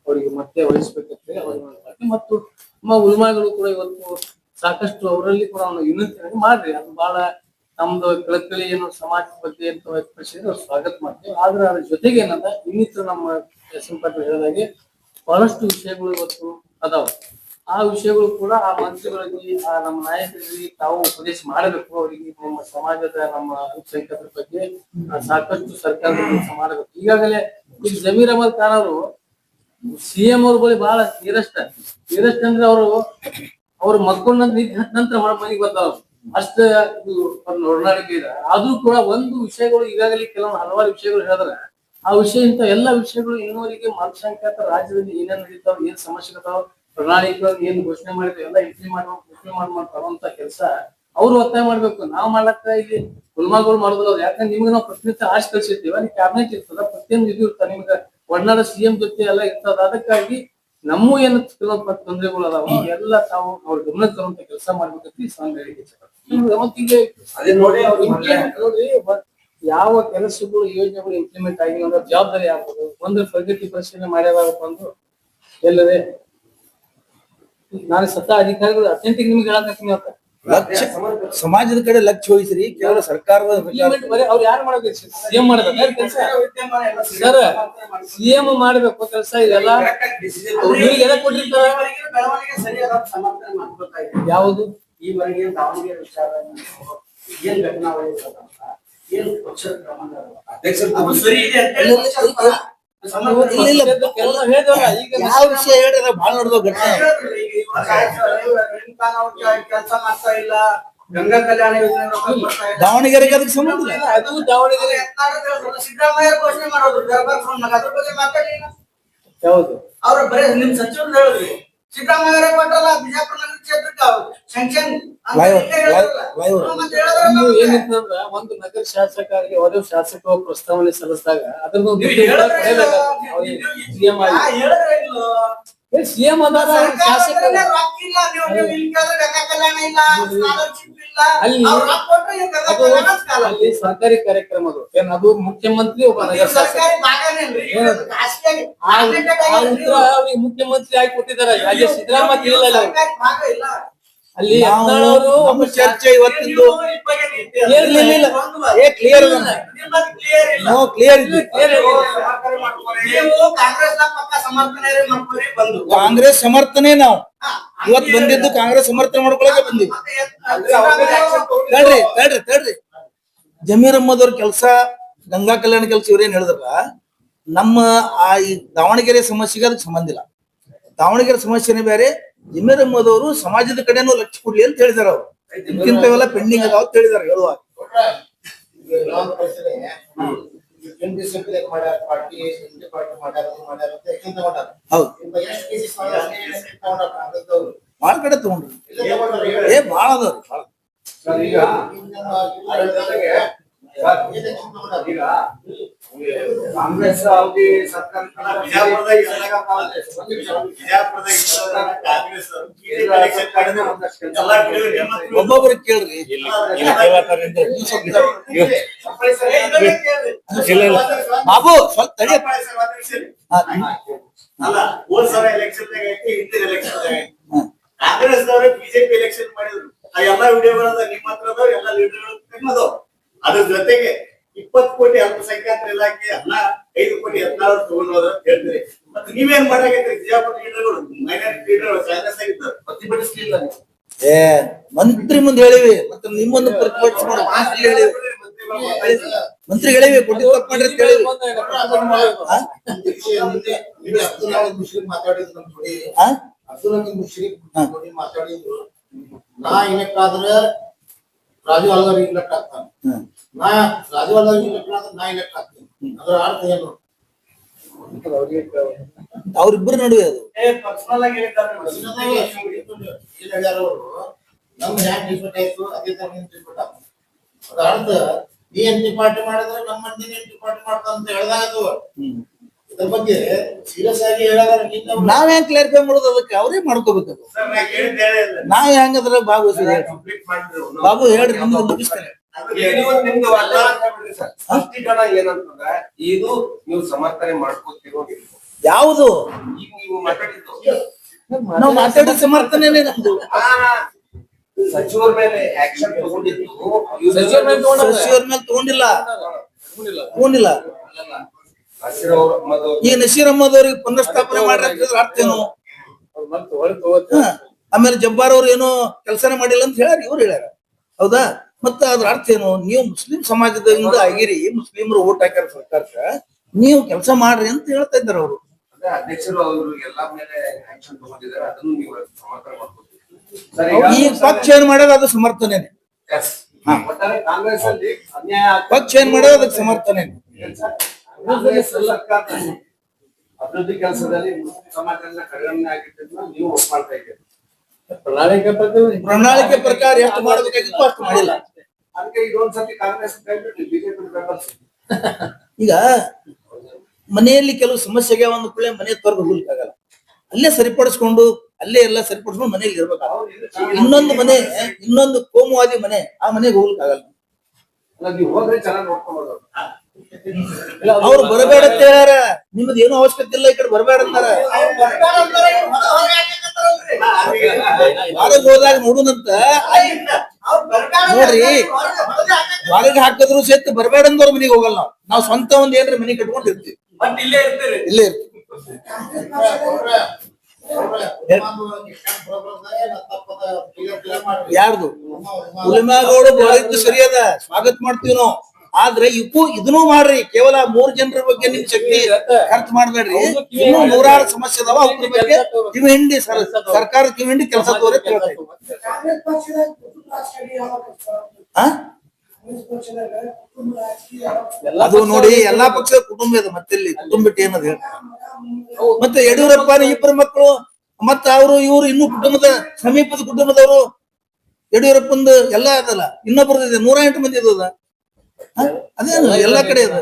ಅವರಿಗೆ ಮತ್ತೆ ವಹಿಸ್ಬೇಕಂತ ಅವ್ರಿಗೆ ಮತ್ತು ನಮ್ಮ ಉಲ್ಮಾಗಳು ಕೂಡ ಇವತ್ತು ಸಾಕಷ್ಟು ಅವರಲ್ಲಿ ಕೂಡ ಒಂದು ವಿನಂತಿ ಮಾಡ್ರಿ. ಅದು ಬಹಳ ನಮ್ದು ಕಳಕಳಿ ಏನು ಸಮಾಜದ ಬಗ್ಗೆ ಅಂತ ವ್ಯಕ್ತಪಡಿಸಿದ್ರೆ ಅವ್ರು ಸ್ವಾಗತ ಮಾಡ್ತೀವಿ. ಆದ್ರೆ ಅದ್ರ ಜೊತೆಗೆ ಏನಂದ ಇನ್ನಿತರ ನಮ್ಮ ಸಂಪರ್ಕ ಹೇಳಿದಾಗೆ ಬಹಳಷ್ಟು ವಿಷಯಗಳು ಇವತ್ತು ಅದಾವ. ಆ ವಿಷಯಗಳು ಕೂಡ ಆ ಮಂತ್ರಿಗಳಿಗೆ ನಮ್ಮ ನಾಯಕರಿಗೆ ತಾವು ಉಪದೇಶ ಮಾಡಬೇಕು. ಅವರಿಗೆ ನಮ್ಮ ಸಮಾಜದ ನಮ್ಮ ಅಲ್ಪಸಂಖ್ಯಾತರ ಬಗ್ಗೆ ಸಾಕಷ್ಟು ಸರ್ಕಾರದ ಕೆಲಸ ಮಾಡಬೇಕು. ಈಗಾಗಲೇ ಈಗ ಜಮೀರ್ ಅಹಮದ್ ಖಾನ್ ಅವರು CM ಅವ್ರ ಬಳಿ ಬಹಳ ನೀರಷ್ಟ ಅಂದ್ರೆ ಅವ್ರು ಮಕ್ಕೊಂಡ ನಂತರ ಮನೆಗೆ ಬರ್ತಾವ ಅಷ್ಟ ನೋಡಾಡಿಕೆ ಇದೆ. ಆದ್ರೂ ಕೂಡ ಒಂದು ವಿಷಯಗಳು ಈಗಾಗಲೇ ಕೆಲವೊಂದು ಹಲವಾರು ವಿಷಯಗಳು ಹೇಳಿದ್ರೆ ಆ ವಿಷಯ ಇಂತ ಎಲ್ಲಾ ವಿಷಯಗಳು ಇನ್ನೂವರೆಗೆ ಅಲ್ಪಸಂಖ್ಯಾತ ರಾಜ್ಯದಲ್ಲಿ ಏನೇನ್ ನಡೀತಾವ, ಏನ್ ಸಮಸ್ಯೆಗಳಾವ, ಪ್ರಣಾಳಿಕೆಗಳು ಏನ್ ಘೋಷಣೆ ಮಾಡಿದ್ರು ಎಲ್ಲ ಇಂಪ್ಲಿಮೆಂಟ್ ಮಾಡುವಂತ ಕೆಲಸ ಅವ್ರು ಒತ್ತಾಯ ಮಾಡ್ಬೇಕು. ನಾವ್ ಮಾಡ್ಲಕ್ಕ ಇಲ್ಲಿ ಗುಲ್ಮಾಗಳು ಮಾಡೋದಿಲ್ಲ. ಯಾಕಂದ್ರೆ ನಿಮ್ಗೆ ನಾವು ಪ್ರತಿನಿತ್ಯ ಆಶ್ ಕಳ್ಸಿರ್ತೀವಿ, ಅಲ್ಲಿ ಕ್ಯಾಬಿನೆಟ್ ಇರ್ತದ, ಪ್ರತಿಯೊಂದು ಇದು ಇರ್ತದೆ, ನಿಮ್ಗೆ ಒಡನಾಡ CM ಜೊತೆ ಎಲ್ಲ ಇರ್ತದ. ಅದಕ್ಕಾಗಿ ನಮ್ಮ ಏನು ಕೆಲವೊಂದು ತೊಂದರೆಗಳು ಅದಾವ ಎಲ್ಲ ತಾವು ಅವ್ರ ಗಮನ ತರುವಂತ ಕೆಲಸ ಮಾಡ್ಬೇಕಂತ ಈ ಸಂಘ ಹೇಳಿಕೆ ನೋಡ್ರಿ. ಯಾವ ಕೆಲಸಗಳು ಯೋಜನೆಗಳು ಇಂಪ್ಲಿಮೆಂಟ್ ಆಗಿಲ್ಲ ಅಂದ್ರೆ ಜವಾಬ್ದಾರಿ ಆಗ್ಬೋದು. ಒಂದು ಪ್ರಗತಿ ಪರಿಶೀಲನೆ ಮಾಡ್ಯಾರಪ್ಪ ಅಂದ್ರು ಎಲ್ಲರೇ ನಾನು ಸತ್ತ ಅಧಿಕಾರಿಗಳು ಅತ್ಯಂತಿಗೆ ನಿಮ್ಗೆ ಹೇಳಕತ್ತೀನಿ ಅಂತ ಸಮಾಜದ ಕಡೆ ಲಕ್ಷ್ಯ ವಹಿಸ್ರಿ. ಕೇವಲ ಸರ್ಕಾರದ ಅವ್ರು ಯಾರು ಮಾಡ್ಬೇಕು? CM ಮಾಡ್ಬೇಕು ಕೆಲಸ. ಸರ್ CM ಮಾಡ್ಬೇಕು ಕೆಲಸ. ಇದೆಲ್ಲ ಇವ್ರಿಗೆ ಎದಕ್ ಕೊಟ್ಟಿರ್ತಾರ? ಯಾವುದು ಈವರೆಗೆ ದಾವಣಗೆರೆ ವಿಚಾರ ಏನ್ ಘಟನಾವಳಿ ಏನು ಪಕ್ಷದ ಕ್ರಮ ಅದು ಸರಿ ಇದೆ ಅಂತ ಹೇಳಿ ಯಾವ ವಿಷಯ ಹೇಳಿದ್ರೆ ಬಹಳ ನೋಡಿದ ಘಟನೆ ಕೆಲಸ ಮಾಡ್ತಾ ಇಲ್ಲ, ಗಂಗಾ ಕಲ್ಯಾಣ ಯೋಜನೆ ರೊಕ್ಕ ಬರ್ತಾ ಇದೆ. ದಾವಣಗೆರೆಗೆ ಅದಕ್ಕೆ ಸಂಬಂಧ ಇಲ್ಲ. ಅದು ದಾವಣಗೆರೆ ಸಿದ್ದರಾಮಯ್ಯ ಘೋಷಣೆ ಮಾಡೋದು ದರ್ಬಾರ್ ಫೋನ್ ಅದ್ರ ಬಗ್ಗೆ ಮಾತಾಡಿ. ಯಾವುದು ಅವ್ರ ಬರೀ ನಿಮ್ ಸಚಿವರು ಹೇಳಿದ್ರಿ ಸಿದ್ದರಾಮಯ್ಯ ಕೊಟ್ಟಲ್ಲ ಬಿಜಾಪುರ ನಗರ ಕ್ಷೇತ್ರಕ್ಕೆ ಸಂಕ್ಷನ್ ಇನ್ನು ಏನಿತ್ತಂದ್ರ ಒಂದು ನಗರ ಶಾಸಕರಿಗೆ ಹೊರ ಶಾಸಕ ಪ್ರಸ್ತಾವನೆ ಸಲ್ಲಿಸಿದಾಗ ಅದ್ರದ್ದು ಸಿಎಂ ಅದಾರ ಶಾಸಕ ಅಲ್ಲಿ ಸರ್ಕಾರಿ ಕಾರ್ಯಕ್ರಮ ಅದು ಏನ್ ಅದು ಮುಖ್ಯಮಂತ್ರಿ ಒಬ್ಬ ನಗರ ಶಾಸಕ ಅವ್ರಿಗೆ ಮುಖ್ಯಮಂತ್ರಿ ಆಗಿ ಕೊಟ್ಟಿದ್ದಾರೆ ಹಾಗೆ ಸಿದ್ದರಾಮಯ್ಯ ಇಲ್ಲ ಅಲ್ಲಿ ಯತ್ನಾಳ್ ನಮ್ಮ ಚರ್ಚೆ ಇವತ್ತಿಂದು ಕ್ಲಿಯರ್ ಇದೆ. ಕಾಂಗ್ರೆಸ್ ಸಮರ್ಥನೆ ನಾವು ಇವತ್ತು ಬಂದಿದ್ದು ಕಾಂಗ್ರೆಸ್ ಸಮರ್ಥನೆ ಮಾಡ್ಕೊಳಕ್ಕೆ ಬಂದಿದ್ದು. ತಡ್ರಿ ಜಮೀರ್ ಅಹ್ಮದ್ ಅವ್ರ ಕೆಲಸ ಗಂಗಾ ಕಲ್ಯಾಣ ಕೆಲಸ ಇವ್ರೇನ್ ಹೇಳಿದ್ರಲ್ಲ, ನಮ್ಮ ಆ ಈ ದಾವಣಗೆರೆ ಸಮಸ್ಯೆಗೆ ಅದಕ್ಕೆ ಸಂಬಂಧ ಇಲ್ಲ. ದಾವಣಗೆರೆ ಸಮಸ್ಯೆನೇ ಬೇರೆ. ಜಮೀರ್ ಅಹ್ಮದ್ ಅವರು ಸಮಾಜದ ಕಡೆನೂ ಲಕ್ಷ್ಯ ಕೊಡ್ಲಿ ಅಂತ ಹೇಳಿದಾರೆ. ಅವ್ರು ಇಂತಿಂತವೆಲ್ಲ ಪೆಂಡಿಂಗ್ ಅದಾವ ಅಂತ ಹೇಳಿದಾರೆ ಹೇಳುವಾಗ. ಹೌದು ಬಾಳ ಕಡೆ ತಗೊಂಡ್ರು ಬಾಳ ಅದಾವ್ರಿ ಬಾಳ. ಕಾಂಗ್ರೆಸ್ ಅವಧಿ ಸರ್ಕಾರ ಒಬ್ಬೊಬ್ರು ಕೇಳ್ರಿ. ಬಾಬು ಸ್ವಲ್ಪ ತಡಿ. ಅಲ್ಲ ಹೋದ್ ಸಲ ಎಲೆಕ್ಷನ್ ಹಿಂದಿನ ಎಲೆಕ್ಷನ್ ಕಾಂಗ್ರೆಸ್ ದವರು ಬಿಜೆಪಿ ಎಲೆಕ್ಷನ್ ಮಾಡಿದ್ರು. ಆ ಎಲ್ಲಾ ವಿಡಿಯೋಗಳದ ನಿಮ್ಮ ಹತ್ರ ಎಲ್ಲಾ ಲೀಡರ್ಗಳು ನಿಮ್ಮದು. ಅದ್ರ ಜೊತೆಗೆ 20 ಕೋಟಿ ಅಲ್ಪಸಂಖ್ಯಾತರ ಇಲಾಖೆ 5 ಕೋಟಿ ಯತ್ನಾಳ್ ತಗೊಂಡ್ ಹೋದ್ರ ಅಂತ ಹೇಳ್ತೀರಿ. ಮತ್ತೆ ನೀವೇನ್ ಮಾಡಾಕತ್ರಿ? ಬಿಜಾಪುರ ಲೀಡರ್ಗಳು ಮೈನಾರಿಟಿ ಲೀಡರ್ಗಳು ಕಾಂಗ್ರೆಸ್ ಆಗಿದ್ದಾರೆ, ಪ್ರತಿಭಟಿಸ್ಲಿಲ್ಲ. ಮಂತ್ರಿ ಮುಂದೆ ಹೇಳಿವಿ, ಮತ್ತೆ ನಿಮ್ಮನ್ನು ಪ್ರತಿಭಟಿಸಿ ಮಂತ್ರಿ ಹೇಳಿವಿ ಕೊಟ್ಟಿ ತಪ್ಪು ಮಾಡ್ರಿ ಅಂತ ಹೇಳಿವಿ. ಮಾತಾಡಿದ್ರು ನಾ ಏನಕ್ಕಾದ್ರೆ ರಾಜು ಅಲ್ಗಾರ್ ಇಲೆಕ್ಟ್ ಆಗ್ತಾನೆ, ನಾ ರಾಜು ಅಲ್ಗಾರ್ ಇಲೆಕ್ಟ್ ಆದ್ರೆ ನಾ ಇಲೆಕ್ಟ್ ಆಗ್ತೀನಿ. ಅದ್ರ ಅರ್ಥ ಏನು? ಅವ್ರಿಬ್ಬರ ನಡುವೆ ಅದು ಪರ್ಸನಲ್ ಆಗಿ ನಮ್ ಹ್ಯಾಂಗ್ ಡಿಸ್ಪೆಟ್ ಆಯ್ತು ಅದೇ ತರ ಡಿಸ್ಪೆಟ್ ಆಗ್ತದೆ. ಅದ್ರ ಅರ್ಥ ನೀ ಎಂಟಿ ಪಾರ್ಟಿ ಮಾಡಿದ್ರೆ ನಮ್ಮ ಮಂದಿನ ಎಂಟಿ ಪಾರ್ಟಿ ಮಾಡ್ತಾನ ಅಂತ ಹೇಳ್ದಾಗ ಅದು ಇದ್ರ ಬಗ್ಗೆ ಸೀರಿಯಸ್ ಆಗಿ ಹೇಳಿದಾರೆ. ನಾವ್ ಹೆಂಗ್ ಕ್ಲಾರಿಫೈ ಮಾಡೋದು ಅದಕ್ಕೆ ಅವರೇ ಮಾಡ್ಕೋಬೇಕು. ನಾವ್ ಹೆಂಗದ್ರ ಭಾಗವಹಿಸಿದ ಬಾಬು ಹೇಳ್ರಿ ನಿಮ್ದು ಮುಗಿಸ್ತೇನೆ. ಸ್ಪಷ್ಟೀಕರಣ ಏನಂತಂದ್ರೆ ಇದು ನೀವು ಸಮರ್ಥನೆ ಮಾಡ್ಕೋತಿರೋ ಯಾವುದು ಈಗ ನೀವು ಮಾತಾಡಿದ್ದು ನಾವು ಮಾತಾಡೋ ಸಮರ್ಥನೆನೇ ನಮ್ದು. ಸಚಿವರ ಮೇಲೆ ಆಕ್ಷನ್ ತಗೊಂಡಿದ್ದು ಸಚಿವರ ಮೇಲೆ ಸಚಿವರ ಮೇಲೆ ತಗೊಂಡಿಲ್ಲ. ಈ ನಸೀರ್ ಅಹ್ಮದ್ ಅವ್ರಿಗೆ ಪುನರ್ಸ್ಥಾಪನೆ ಮಾಡ್ರಿ ಅರ್ಥ ಏನು? ಆಮೇಲೆ ಜಬ್ಬಾರ್ ಅವ್ರು ಏನೋ ಕೆಲಸನೇ ಮಾಡಿಲ್ಲ ಅಂತ ಹೇಳ್ಯಾರ, ಇವ್ರು ಹೇಳ್ಯಾರ. ಹೌದಾ? ಮತ್ತ ಅದ್ರ ಅರ್ಥ ಏನು? ನೀವು ಮುಸ್ಲಿಂ ಸಮಾಜದಿಂದ ಆಗಿರಿ, ಮುಸ್ಲಿಮರು ಓಟ್ ಹಾಕ್ಯಾರ ಸರ್ಕಾರಕ್ಕೆ, ನೀವು ಕೆಲಸ ಮಾಡ್ರಿ ಅಂತ ಹೇಳ್ತಾ ಇದ್ದಾರೆ ಅವರು. ಅಧ್ಯಕ್ಷರು ಅವರು ಎಲ್ಲಾ ಮೇಲೆ ಆಕ್ಷನ್ ತಗೊಂಡಿದ್ದಾರೆ, ಅದನ್ನು ನೀವು ಸಮರ್ಥನೆ ಮಾಡ್ಕೊತೀವಿ. ಈ ಪಕ್ಷ ಏನ್ ಮಾಡೋದು ಅದು ಸಮರ್ಥನೆನೆ. ಕಾಂಗ್ರೆಸ್ ಅಲ್ಲಿ ಅನ್ಯಾಯ ಪಕ್ಷ ಏನ್ ಮಾಡೋದು ಅದಕ್ಕೆ ಸಮರ್ಥನೆನೆ. ಸರ್ಕಾರ ಅಭಿವೃದ್ಧಿ ಕೆಲಸದಲ್ಲಿ ಮುಸ್ಲಿಂ ಸಮಾಜದಿಂದ ಕಡಿಮೆ ಆಗಿದ್ದನ್ನು ನೀವು ಒಪ್ಪಾಳ್ತಾ ಇದ್ದೀರಿ. ಪ್ರಣಾಳಿಕೆ ಪ್ರಕಾರ ಎಷ್ಟು ಮಾಡಬೇಕಾಗಿತ್ತು ಅಷ್ಟು ಮಾಡಿಲ್ಲ. ಅದಕ್ಕೆ ಇದೊಂದ್ಸತಿ ಕಾಂಗ್ರೆಸ್ ಕೈಬಿಟ್ಟು ಬಿಜೆಪಿ ಬೆಂಬಲಿಸಿ. ಈಗ ಮನೆಯಲ್ಲಿ ಕೆಲವು ಸಮಸ್ಯೆಗೆ ಒಂದು ಕುಳೆ ಮನೆ ತೊರೆದು ಹೋಗ್ಲಿಕ್ಕಾಗಲ್ಲ. ಅಲ್ಲೇ ಸರಿಪಡಿಸ್ಕೊಂಡು ಅಲ್ಲೇ ಎಲ್ಲ ಸರಿಪಡಿಸ್ಕೊಂಡು ಮನೆಯಲ್ಲಿ ಇರ್ಬೇಕಾಗ ಇನ್ನೊಂದು ಮನೆ, ಇನ್ನೊಂದು ಕೋಮುವಾದಿ ಮನೆ, ಆ ಮನೆಗೆ ಹೋಗ್ಲಿಕ್ಕಾಗಲ್ಲ. ನೀವು ಹೋದ್ರೆ ಚೆನ್ನಾಗಿ ನೋಡ್ಕೊಬೋದು. ಅವ್ರು ಬರಬೇಡ ಅಂತ ಹೇಳ್ಯಾರ, ನಿಮ್ದು ಏನು ಅವಶ್ಯಕತೆ ಇಲ್ಲ, ಈ ಕಡೆ ಬರಬೇಡ ಅಂತಾರ. ಹೊರಗೆ ಹೋದಾಗ ನೋಡುನಂತ ನೋಡ್ರಿ, ಹೊರಗೆ ಹಾಕಿದ್ರು ಸಹಿತ ಬರಬೇಡ ಅಂದವ್ರ ಮನೆಗೆ ಹೋಗಲ್ಲ. ನಾವು ಸ್ವಂತ ಒಂದ್ ಏನ್ರ ಮನೆ ಕಟ್ಕೊಂಡಿರ್ತೀವಿ, ಇಲ್ಲೇ ಇರ್ತೀವಿ. ಯಾರ್ದು ಉಲಿಮಾಗೌಡ ಬಹಳ ಸರಿಯದ, ಸ್ವಾಗತ ಮಾಡ್ತೀವಿ ನಾವು. ಆದ್ರೆ ಇದನ್ನೂ ಮಾಡ್ರಿ. ಕೇವಲ 3 ಜನರ ಬಗ್ಗೆ ನಿಮ್ ಶಕ್ತಿ ಖರ್ಚು ಮಾಡ್ಬೇಡ್ರಿ. ಇನ್ನೂ 106 ಸಮಸ್ಯೆ ಅದಾವ, ಅವ್ರ ಬಗ್ಗೆ ಕಿವಿ ಹಿಂಡಿ ಸರ್ಕಾರ ಕಿವಿ ಹಿಂಡಿ ಕೆಲಸ ತೋರಿ. ಆ? ಅದು ನೋಡಿ ಎಲ್ಲಾ ಪಕ್ಷದ ಕುಟುಂಬ ಇದೆ, ಮತ್ತೆ ಇಲ್ಲಿ ಕುಟುಂಬ ಬಿಟ್ಟು ಏನದ ಹೇಳಿ. ಮತ್ತೆ ಯಡಿಯೂರಪ್ಪನ ಇಬ್ಬರು ಮಕ್ಕಳು, ಮತ್ತ ಅವರು ಇವರು ಇನ್ನೂ ಕುಟುಂಬದ ಸಮೀಪದ ಕುಟುಂಬದವರು. ಯಡಿಯೂರಪ್ಪಂದು ಎಲ್ಲ ಅದಲ್ಲ, ಇನ್ನೊಬ್ಬರದ್ದು ಇದೆ, 108 ಮಂದಿ ಅದ. ಅದೇನು ಎಲ್ಲಾ ಕಡೆ ಇದೆ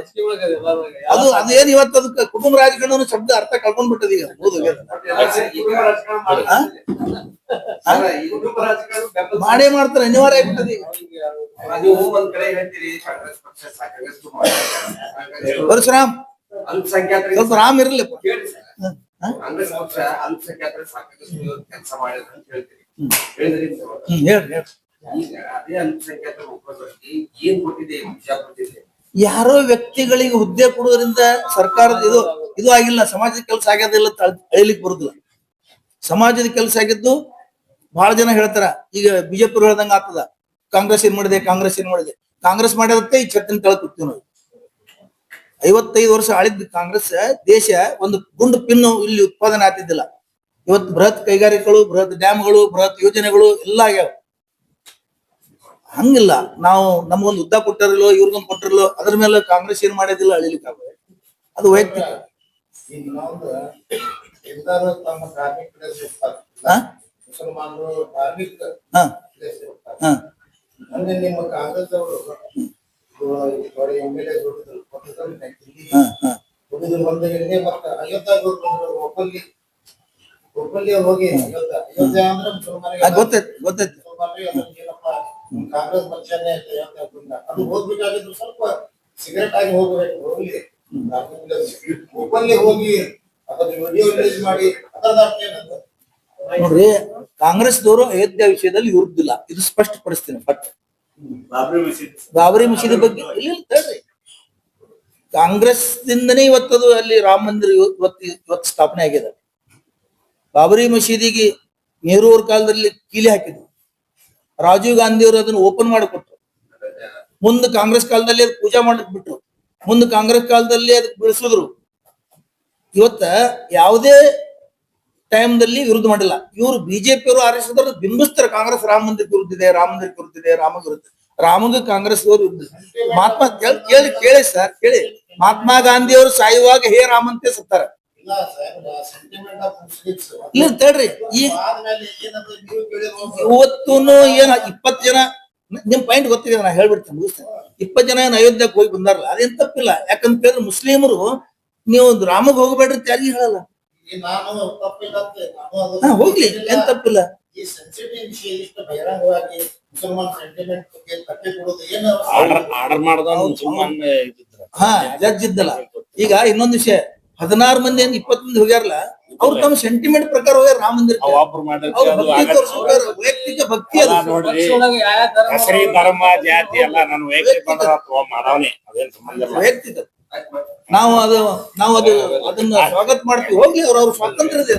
ಅದು. ಅದೇನ್ ಇವತ್ತು ಅದಕ್ಕೆ ಕುಟುಂಬ ರಾಜಕಾರಣ ಶಬ್ದ ಅರ್ಥ ಕಳ್ಕೊಂಡ್ಬಿಟ್ಟದ ಈಗ. ಹೌದು, ಮಾಡೇ ಮಾಡ್ತಾರೆ, ಅನಿವಾರ್ಯ ಆಗ್ಬಿಟ್ಟದ ಈಗ. ನೀವು ಒಂದ್ ಕಡೆ ಹೇಳ್ತೀರಿ ಕಾಂಗ್ರೆಸ್ ಪಕ್ಷ ಸಾಕಾಗಷ್ಟು ಪರಶುರಾಮ್ ಅಲ್ಪಸಂಖ್ಯಾತರಿಗೆ ಸ್ವಲ್ಪ ರಾಮ್ ಇರ್ಲಿ. ಕೇಳಿ ಸರ್, ಕಾಂಗ್ರೆಸ್ ಪಕ್ಷ ಅಲ್ಪಸಂಖ್ಯಾತರಿಗೆ ಸಾಕಾಗಷ್ಟು ಕೆಲಸ ಮಾಡಿದ್ರೆ ಅಂತ ಹೇಳ್ತೀರಿ, ಹೇಳಿದ್ರಿ ನೀವು. ಹೇಳ್ರಿ. ಈಗ ಅದೇ ಅಲ್ಪಸಂಖ್ಯಾತರ ಮುಖಂಡರಿಗೆ ಏನ್ ಕೊಟ್ಟಿದೆ ಬಿಜಾಪುರದಲ್ಲಿ? ಯಾರೋ ವ್ಯಕ್ತಿಗಳಿಗೆ ಹುದ್ದೆ ಕೊಡೋದ್ರಿಂದ ಸರ್ಕಾರದ ಇದು ಆಗಿಲ್ಲ, ಸಮಾಜದ ಕೆಲಸ ಆಗ್ಯದಿಲ್ಲ ಅಂತ ಹೇಳಿಕ್ ಬರುದಿಲ್ಲ. ಸಮಾಜದ ಕೆಲಸ ಆಗಿದ್ದು ಬಹಳ ಜನ ಹೇಳ್ತಾರ. ಈಗ ಬಿಜೆಪಿ ಹೇಳ್ದಂಗ ಆಗ್ತದ, ಕಾಂಗ್ರೆಸ್ ಏನ್ ಮಾಡಿದೆ, ಕಾಂಗ್ರೆಸ್ ಏನ್ ಮಾಡಿದೆ. ಕಾಂಗ್ರೆಸ್ ಮಾಡಿದತ್ತೆ ಈ ಛತ್ತಿನ ಕೆಳಗೆ ಕೂತೀವಿ ನಾವು. 55 ವರ್ಷ ಆಳಿದ ಕಾಂಗ್ರೆಸ್ ದೇಶ ಒಂದು ಗುಂಡು ಪಿನ್ನು ಇಲ್ಲಿ ಉತ್ಪಾದನೆ ಆಗ್ತಿದ್ದಿಲ್ಲ. ಇವತ್ತು ಬೃಹತ್ ಕೈಗಾರಿಕೆಗಳು, ಬೃಹತ್ ಡ್ಯಾಮ್ಗಳು, ಬೃಹತ್ ಯೋಜನೆಗಳು ಎಲ್ಲ ಆಗ್ಯಾವ. ಹಂಗಿಲ್ಲ, ನಾವು ನಮ್ಗೊಂದು ಉದ್ದ ಕೊಟ್ಟಿರಲೋ ಇವ್ರಿಗೊಂದು ಕೊಟ್ಟಿರಲೋ ಅದ್ರ ಮೇಲೆ ಕಾಂಗ್ರೆಸ್ ಏನ್ ಮಾಡೋದಿಲ್ಲ ಅಳಿಲಿಕ್ಕೆ ಆಗ. ಅದು ವೈಯಕ್ತಿಕ. ಎಲ್ಲರೂ ತಮ್ಮ ಧಾರ್ಮಿಕ ಮುಸಲ್ಮಾನರು ಧಾರ್ಮಿಕ ಅಂದ್ರೆ ನಿಮ್ಮ ಕಾಂಗ್ರೆಸ್ ಅವರು MLA ದುಡಿದು ಬಂದಲ್ಲಿ ಮತ್ತೆ ಅಯೋಧ್ಯ ಒಪ್ಪಲ್ಲಿ ಹೋಗಿ ಅಯೋಧ್ಯ ಅಂದ್ರೆ ಮುಸಲ್ಮಾನಿಗೆ ಗೊತ್ತೈತಿ. ಏನಪ್ಪ ಕಾಂಗ್ರೆಸ್ ಪಕ್ಷನೇ ಅದು ಹೋಗ್ಬೇಕಾಗಿದ್ರು ಸ್ವಲ್ಪ ಸಿಗರೆಟ್ ಆಗಿ ಹೋಗ್ಬೇಕು, ಹೋಗ್ಲಿ ಒಪ್ಪಲ್ಲಿ ಹೋಗಿ ಅದನ್ನ ವಿಡಿಯೋ ರಿಲೀಸ್ ಮಾಡಿ ಅದರ ನೋಡ್ರಿ, ಕಾಂಗ್ರೆಸ್ದವರು ಅಯೋಧ್ಯ ವಿಷಯದಲ್ಲಿ ಇರುದಿಲ್ಲ, ಇದು ಸ್ಪಷ್ಟ ಪಡಿಸ್ತೀನಿ. ಬಟ್ ಬಾಬರಿ ಮಸೀದಿ ಬಗ್ಗೆ ಇಲ್ಲಿ ತಡ್ರಿ, ಕಾಂಗ್ರೆಸ್ ದಿಂದನೇ ಇವತ್ತದು ಅಲ್ಲಿ ರಾಮ ಮಂದಿರ ಇವತ್ತು ಸ್ಥಾಪನೆ ಆಗಿದೆ. ಬಾಬರಿ ಮಸೀದಿಗೆ ನೆಹರು ಅವ್ರ ಕಾಲದಲ್ಲಿ ಕೀಲಿ ಹಾಕಿದ್ರು, ರಾಜೀವ್ ಗಾಂಧಿ ಅವರು ಅದನ್ನ ಓಪನ್ ಮಾಡಿಕೊಟ್ರು. ಮುಂದೆ ಕಾಂಗ್ರೆಸ್ ಕಾಲದಲ್ಲಿ ಅದು ಪೂಜಾ ಮಾಡಕ್ ಬಿಟ್ರು, ಮುಂದೆ ಕಾಂಗ್ರೆಸ್ ಕಾಲದಲ್ಲಿ ಅದಕ್ಕೆ ಬೆಳೆಸಿದ್ರು. ಇವತ್ತ ಯಾವುದೇ ಟೈಮ್ದಲ್ಲಿ ವಿರುದ್ಧ ಮಾಡಿಲ್ಲ. ಇವರು ಬಿಜೆಪಿ ಅವರು RS ಬಿಂಬಿಸ್ತಾರೆ, ಕಾಂಗ್ರೆಸ್ ರಾಮ ಮಂದಿರ ವಿರುದ್ಧಿದೆ, ರಾಮ ಮಂದಿರ ವಿರುದ್ಧಿದೆ, ರಾಮಗ ಕಾಂಗ್ರೆಸ್ ಅವರು ವಿರುದ್ಧ. ಮಹಾತ್ಮ ಕೇಳಿ ಸರ್, ಕೇಳಿ, ಮಹಾತ್ಮ ಗಾಂಧಿ ಅವರು ಸಾಯುವಾಗ ಹೇ ರಾಮ ಅಂತ ಸತ್ತಾರ. ಇಲ್ಲ ತಡ್ರಿ, ಇವತ್ತು ಏನ 20 ಜನ, ನಿಮ್ ಪಾಯಿಂಟ್ ಗೊತ್ತಿದೆ, ನಾ ಹೇಳ್ಬಿಡ್ತೀನಿ ಮುಗಿಸ್ತೇನೆ. 20 ಜನ ಏನ್ ಅಯೋಧ್ಯಕ್ಕೆ ಹೋಗಿ ಬಂದಾರಲ್ಲ, ಅದೇನ್ ತಪ್ಪಿಲ್ಲ. ಯಾಕಂತ ಹೇಳಿದ್ರೆ ಮುಸ್ಲಿಮರು ನೀವು ರಾಮಗ್ ಹೋಗ್ಬೇಡ್ರಿ ಯಾರಿಗೂ ಹೇಳಲ್ಲ. ಹೋಗ್ಲಿ, ಏನ್ ತಪ್ಪಿಲ್ಲ. ಈ ಸೆನ್ಸಿಟಿವ್ ವಿಷಯ ಇಷ್ಟು ಬಹಿರಂಗವಾಗಿ ಮುಸಲ್ಮಾನ್ ಸೆಂಟಿಮೆಂಟ್ ಬಗ್ಗೆ ಕಟ್ಟೆ ಕೊಡೋದು ಏನು ಆರ್ಡರ್ ಜಡ್ಜ್ ಇದ್ದಲ್ಲ. ಈಗ ಇನ್ನೊಂದು ವಿಷಯ, 16 ಮಂದಿ 20 ಮಂದಿ ಹೋಗ್ಯಾರಲ್ಲ, ಅವ್ರು ತಮ್ಮ ಸೆಂಟಿಮೆಂಟ್ ಪ್ರಕಾರ ಹೋಗ್ಯಾರ ರಾಮ ಮಂದಿರ. ವೈಯಕ್ತಿಕ ಭಕ್ತಿ ಅದ ನೋಡ್ರಿ, ಹೆಸರಿ ಧರ್ಮ ಜಾತಿ ಎಲ್ಲ ನನ್ನ ವೈಯಕ್ತಿಕ ಮಾಡವನೇ, ಅದೇನ್ ಸಂಬಂಧ ಇಲ್ಲ. ವೈಯಕ್ತಿಕ ನಾವು ಅದನ್ನ ಸ್ವಾಗತ ಮಾಡ್ತೀವಿ. ಹೋಗ್ಲಿ, ಅವ್ರ ಸ್ವಾತಂತ್ರ್ಯ ಇದೆ.